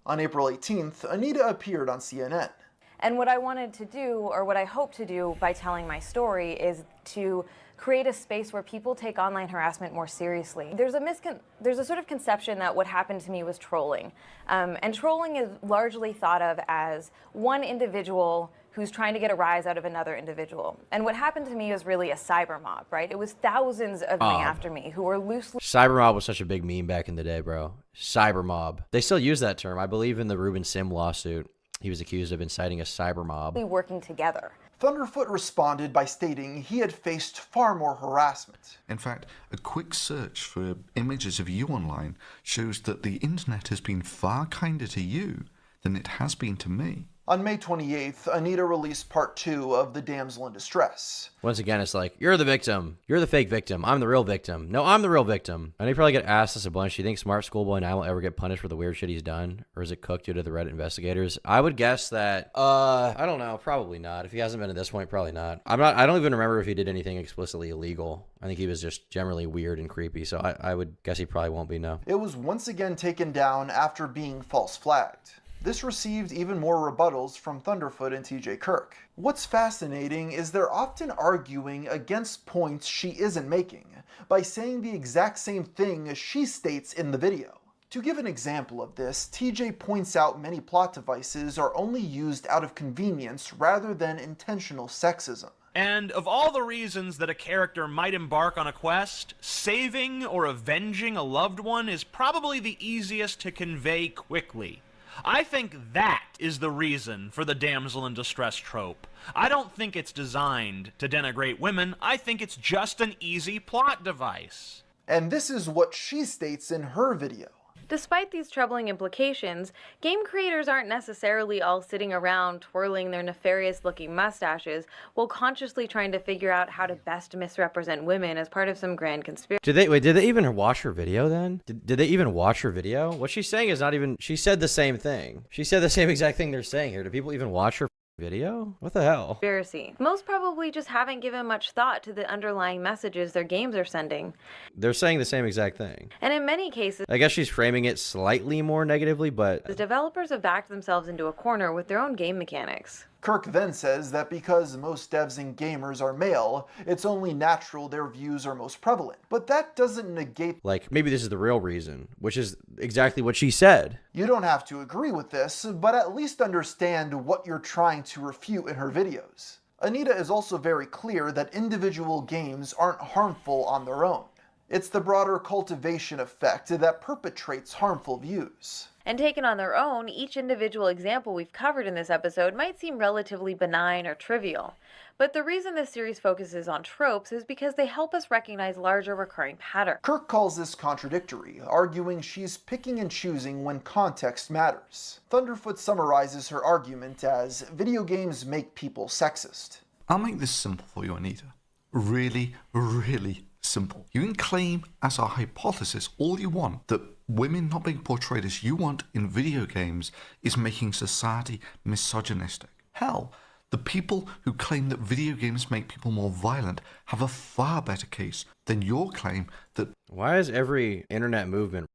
On April 18th, Anita appeared on CNN. And what I wanted to do, or what I hope to do by telling my story, is to create a space where people take online harassment more seriously. There's a sort of conception that what happened to me was trolling. And trolling is largely thought of as one individual who's trying to get a rise out of another individual. And what happened to me was really a cyber mob, right? It was thousands of coming after me who were loosely... Cyber mob was such a big meme back in the day, bro. Cyber mob. They still use that term. I believe in the Ruben Sim lawsuit, he was accused of inciting a cyber mob. Working together. Thunderfoot responded by stating he had faced far more harassment. In fact, a quick search for images of you online shows that the internet has been far kinder to you than it has been to me. On May 28th, Anita released part 2 of The Damsel in Distress. Once again, it's like, you're the victim. You're the fake victim. I'm the real victim. No, I'm the real victim. And they probably get asked this a bunch. Do you think Smart Schoolboy now will ever get punished for the weird shit he's done? Or is it cooked due to the Reddit investigators? I would guess that, I don't know, probably not. If he hasn't been at this point, probably not. I don't even remember if he did anything explicitly illegal. I think he was just generally weird and creepy, so I would guess he probably won't be, no. It was once again taken down after being false flagged. This received even more rebuttals from Thunderfoot and TJ Kirk. What's fascinating is they're often arguing against points she isn't making by saying the exact same thing as she states in the video. To give an example of this, TJ points out many plot devices are only used out of convenience rather than intentional sexism. And of all the reasons that a character might embark on a quest, saving or avenging a loved one is probably the easiest to convey quickly. I think that is the reason for the damsel in distress trope. I don't think it's designed to denigrate women. I think it's just an easy plot device. And this is what she states in her video. Despite these troubling implications, game creators aren't necessarily all sitting around twirling their nefarious-looking mustaches while consciously trying to figure out how to best misrepresent women as part of some grand conspiracy. Did they even watch her video then? Did they even watch her video? What she's saying is not even, she said the same thing. She said the same exact thing they're saying here. Do people even watch her video? What the hell? Conspiracy. Most probably just haven't given much thought to the underlying messages their games are sending. They're saying the same exact thing. And in many cases, I guess she's framing it slightly more negatively, but the developers have backed themselves into a corner with their own game mechanics. Kirk then says that because most devs and gamers are male, it's only natural their views are most prevalent. But that doesn't negate... Like, maybe this is the real reason, which is exactly what she said. You don't have to agree with this, but at least understand what you're trying to refute in her videos. Anita is also very clear that individual games aren't harmful on their own. It's the broader cultivation effect that perpetrates harmful views. And taken on their own, each individual example we've covered in this episode might seem relatively benign or trivial. But the reason this series focuses on tropes is because they help us recognize larger recurring patterns. Kirk calls this contradictory, arguing she's picking and choosing when context matters. Thunderfoot summarizes her argument as, video games make people sexist. I'll make this simple for you, Anita. Really, really simple. You can claim as a hypothesis all you want that women not being portrayed as you want in video games is making society misogynistic. Hell, the people who claim that video games make people more violent have a far better case than your claim that... Why is every internet movement...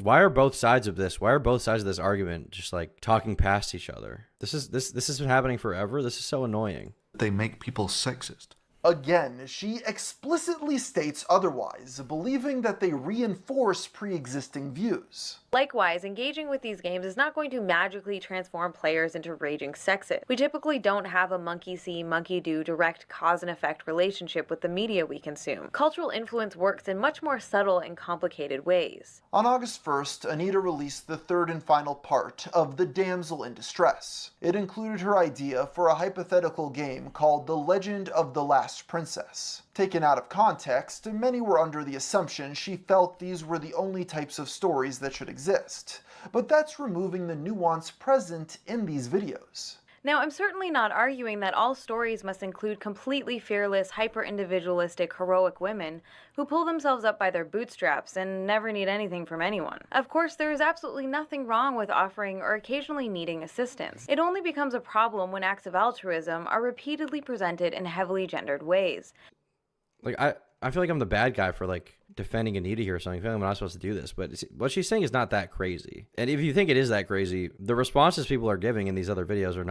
Why are both sides of this? Why are both sides of this argument just like talking past each other? This has been happening forever. This is so annoying. They make people sexist. Again, she explicitly states otherwise, believing that they reinforce pre-existing views. Likewise, engaging with these games is not going to magically transform players into raging sexists. We typically don't have a monkey see, monkey do direct cause and effect relationship with the media we consume. Cultural influence works in much more subtle and complicated ways. On August 1st, Anita released the third and final part of The Damsel in Distress. It included her idea for a hypothetical game called The Legend of the Last Princess. Taken out of context, many were under the assumption she felt these were the only types of stories that should exist. But that's removing the nuance present in these videos. Now, I'm certainly not arguing that all stories must include completely fearless, hyper-individualistic, heroic women who pull themselves up by their bootstraps and never need anything from anyone. Of course, there is absolutely nothing wrong with offering or occasionally needing assistance. It only becomes a problem when acts of altruism are repeatedly presented in heavily gendered ways. Like, I feel like I'm the bad guy for like defending Anita here or something. I feel like I'm not supposed to do this, but what she's saying is not that crazy. And if you think it is that crazy, the responses people are giving in these other videos are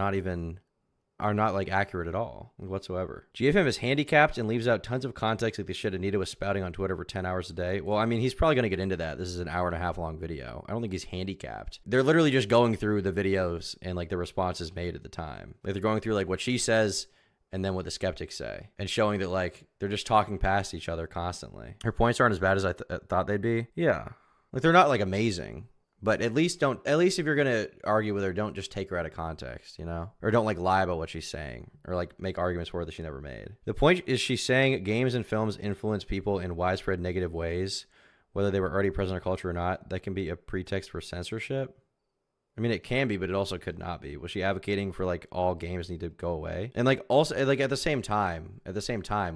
not like accurate at all whatsoever. GFM is handicapped and leaves out tons of context like the shit Anita was spouting on Twitter for 10 hours a day. Well, I mean, he's probably going to get into that. This is an hour-and-a-half long video. I don't think he's handicapped. They're literally just going through the videos and like the responses made at the time. Like they're going through like what she says and then what the skeptics say, and showing that like they're just talking past each other constantly. Her points aren't as bad as I thought they'd be. Yeah, like they're not like amazing, but at least if you're gonna argue with her, don't just take her out of context, you know, or don't like lie about what she's saying, or like make arguments for her that she never made. The point is she's saying games and films influence people in widespread negative ways, whether they were already present in our culture or not. That can be a pretext for censorship. I mean, it can be, but it also could not be. Was she advocating for like all games need to go away? And like also like at the same time,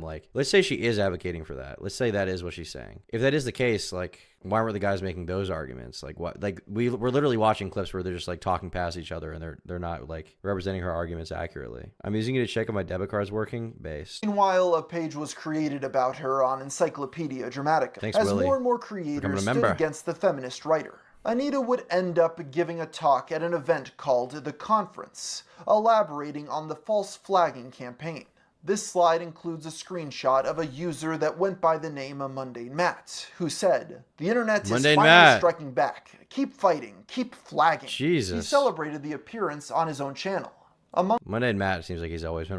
like let's say she is advocating for that. Let's say that is what she's saying. If that is the case, like why weren't the guys making those arguments? Like what? Like we're literally watching clips where they're just like talking past each other and they're not like representing her arguments accurately. I'm using it to check if my debit card's working. Base. Meanwhile, a page was created about her on Encyclopedia Dramatica. Thanks, as Willie. More and more creators stood against the feminist writer. Anita would end up giving a talk at an event called The Conference, elaborating on the false flagging campaign. This slide includes a screenshot of a user that went by the name of Mundane Matt, who said, "The internet is Mundane finally Matt. striking back. Keep fighting. Keep flagging." Jesus. He celebrated the appearance on his own channel. Among Monday and Matt seems like he's always been.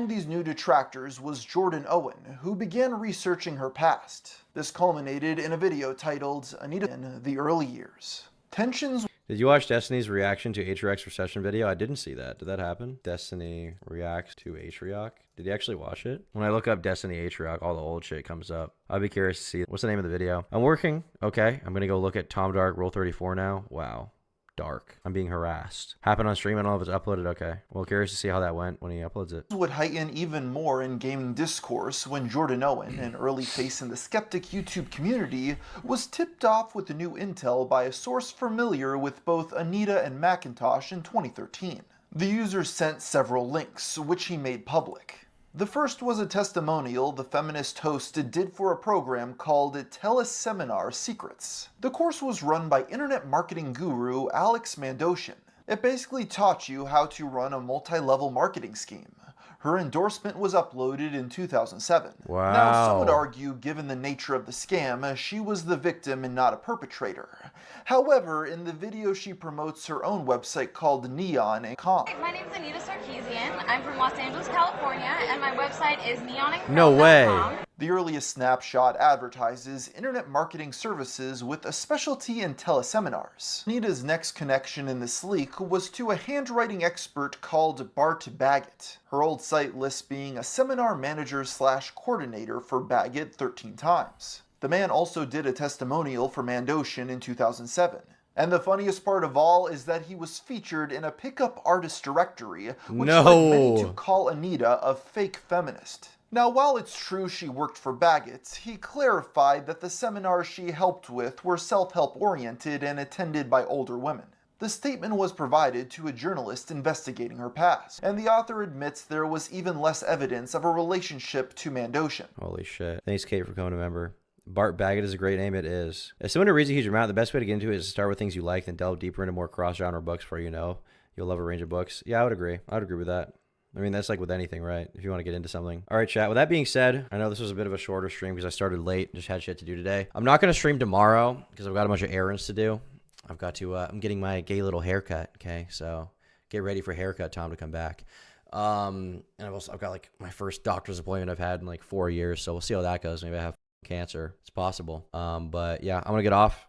these new detractors was Jordan Owen, who began researching her past. This culminated in a video titled Anita in the Early Years. Tensions. Did you watch Destiny's reaction to H-React's recession video? I didn't see that. Did that happen? Destiny reacts to H-React. Did you actually watch it? When I look up Destiny H-React, all the old shit comes up. I'd be curious to see. What's the name of the video? I'm working. Okay. I'm going to go look at Tom Dark Rule 34 now. Wow. Dark. I'm being harassed. Happened on stream. I don't know if it's uploaded. Okay. Well, curious to see how that went when he uploads it. Would heighten even more in gaming discourse when Jordan Owen, an early face in the skeptic YouTube community, was tipped off with the new intel by a source familiar with both Anita and Macintosh in 2013. The user sent several links, which he made public. The first was a testimonial the feminist host did for a program called Teleseminar Secrets. The course was run by internet marketing guru Alex Mandoshan. It basically taught you how to run a multi-level marketing scheme. Her endorsement was uploaded in 2007. Wow. Now, some would argue, given the nature of the scam, she was the victim and not a perpetrator. However, in the video she promotes her own website called Neon.com. My name is Anita Sarkeesian. I'm from Los Angeles, California, and my website is neonandchrome.com. No way. The earliest snapshot advertises internet marketing services with a specialty in teleseminars. Anita's next connection in this leak was to a handwriting expert called Bart Baggett. Her old site lists being a seminar manager/coordinator for Baggett 13 times. The man also did a testimonial for Mandoshan in 2007. And the funniest part of all is that he was featured in a pickup artist directory, which led many to call Anita a fake feminist. Now, while it's true she worked for Baggett, he clarified that the seminars she helped with were self-help oriented and attended by older women. The statement was provided to a journalist investigating her past, and the author admits there was even less evidence of a relationship to Mandoshan. Holy shit. Thanks, Kate, for coming a member. Bart Baggett is a great name. It is. As someone who reads a huge amount, the best way to get into it is to start with things you like, then delve deeper into more cross-genre books for you'll love a range of books. Yeah, I would agree. I would agree with that. I mean, that's like with anything, right? If you want to get into something. All right, chat. With that being said, I know this was a bit of a shorter stream because I started late, just had shit to do today. I'm not going to stream tomorrow because I've got a bunch of errands to do. I've got to, I'm getting my gay little haircut, okay? So get ready for haircut time to come back. And I've got like my first doctor's appointment I've had in like 4 years, so we'll see how that goes. Maybe I have cancer. It's possible. But yeah, I'm going to get off.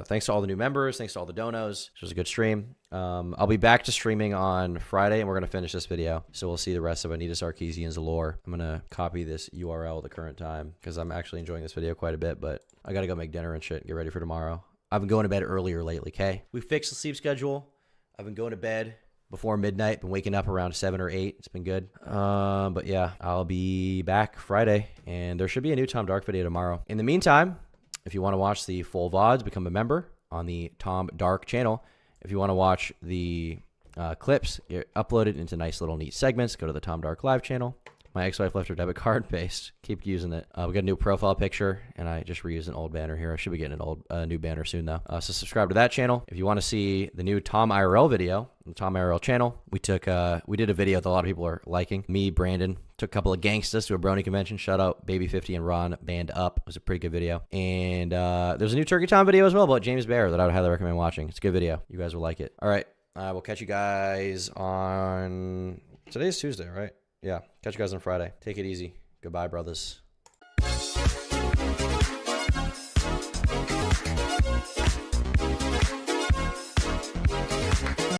Thanks to all the new members. Thanks to all the donos. This was a good stream. I'll be back to streaming on Friday, and we're going to finish this video. So we'll see the rest of Anita Sarkeesian's lore. I'm going to copy this URL at the current time because I'm actually enjoying this video quite a bit, but I got to go make dinner and shit and get ready for tomorrow. I've been going to bed earlier lately, okay? We fixed the sleep schedule. I've been going to bed before midnight, been waking up around 7 or 8. It's been good. But yeah, I'll be back Friday, and there should be a new Tom Dark video tomorrow. In the meantime, if you want to watch the full VODs, become a member on the Tom Dark channel. If you want to watch the clips, get uploaded into nice little neat segments, go to the Tom Dark Live channel. My ex-wife left her debit card paste. Keep using it. We got a new profile picture, and I just reused an old banner here. I should be getting an new banner soon, though. So subscribe to that channel. If you want to see the new Tom IRL video, on the Tom IRL channel, we did a video that a lot of people are liking. Me, Brandon, took a couple of gangsters to a brony convention. Shout out Baby 50 and Ron Band Up. It was a pretty good video. And there's a new Turkey Tom video as well about James Bear that I would highly recommend watching. It's a good video. You guys will like it. All right. We'll catch you guys on... Today's Tuesday, right? Yeah. Catch you guys on Friday. Take it easy. Goodbye, brothers.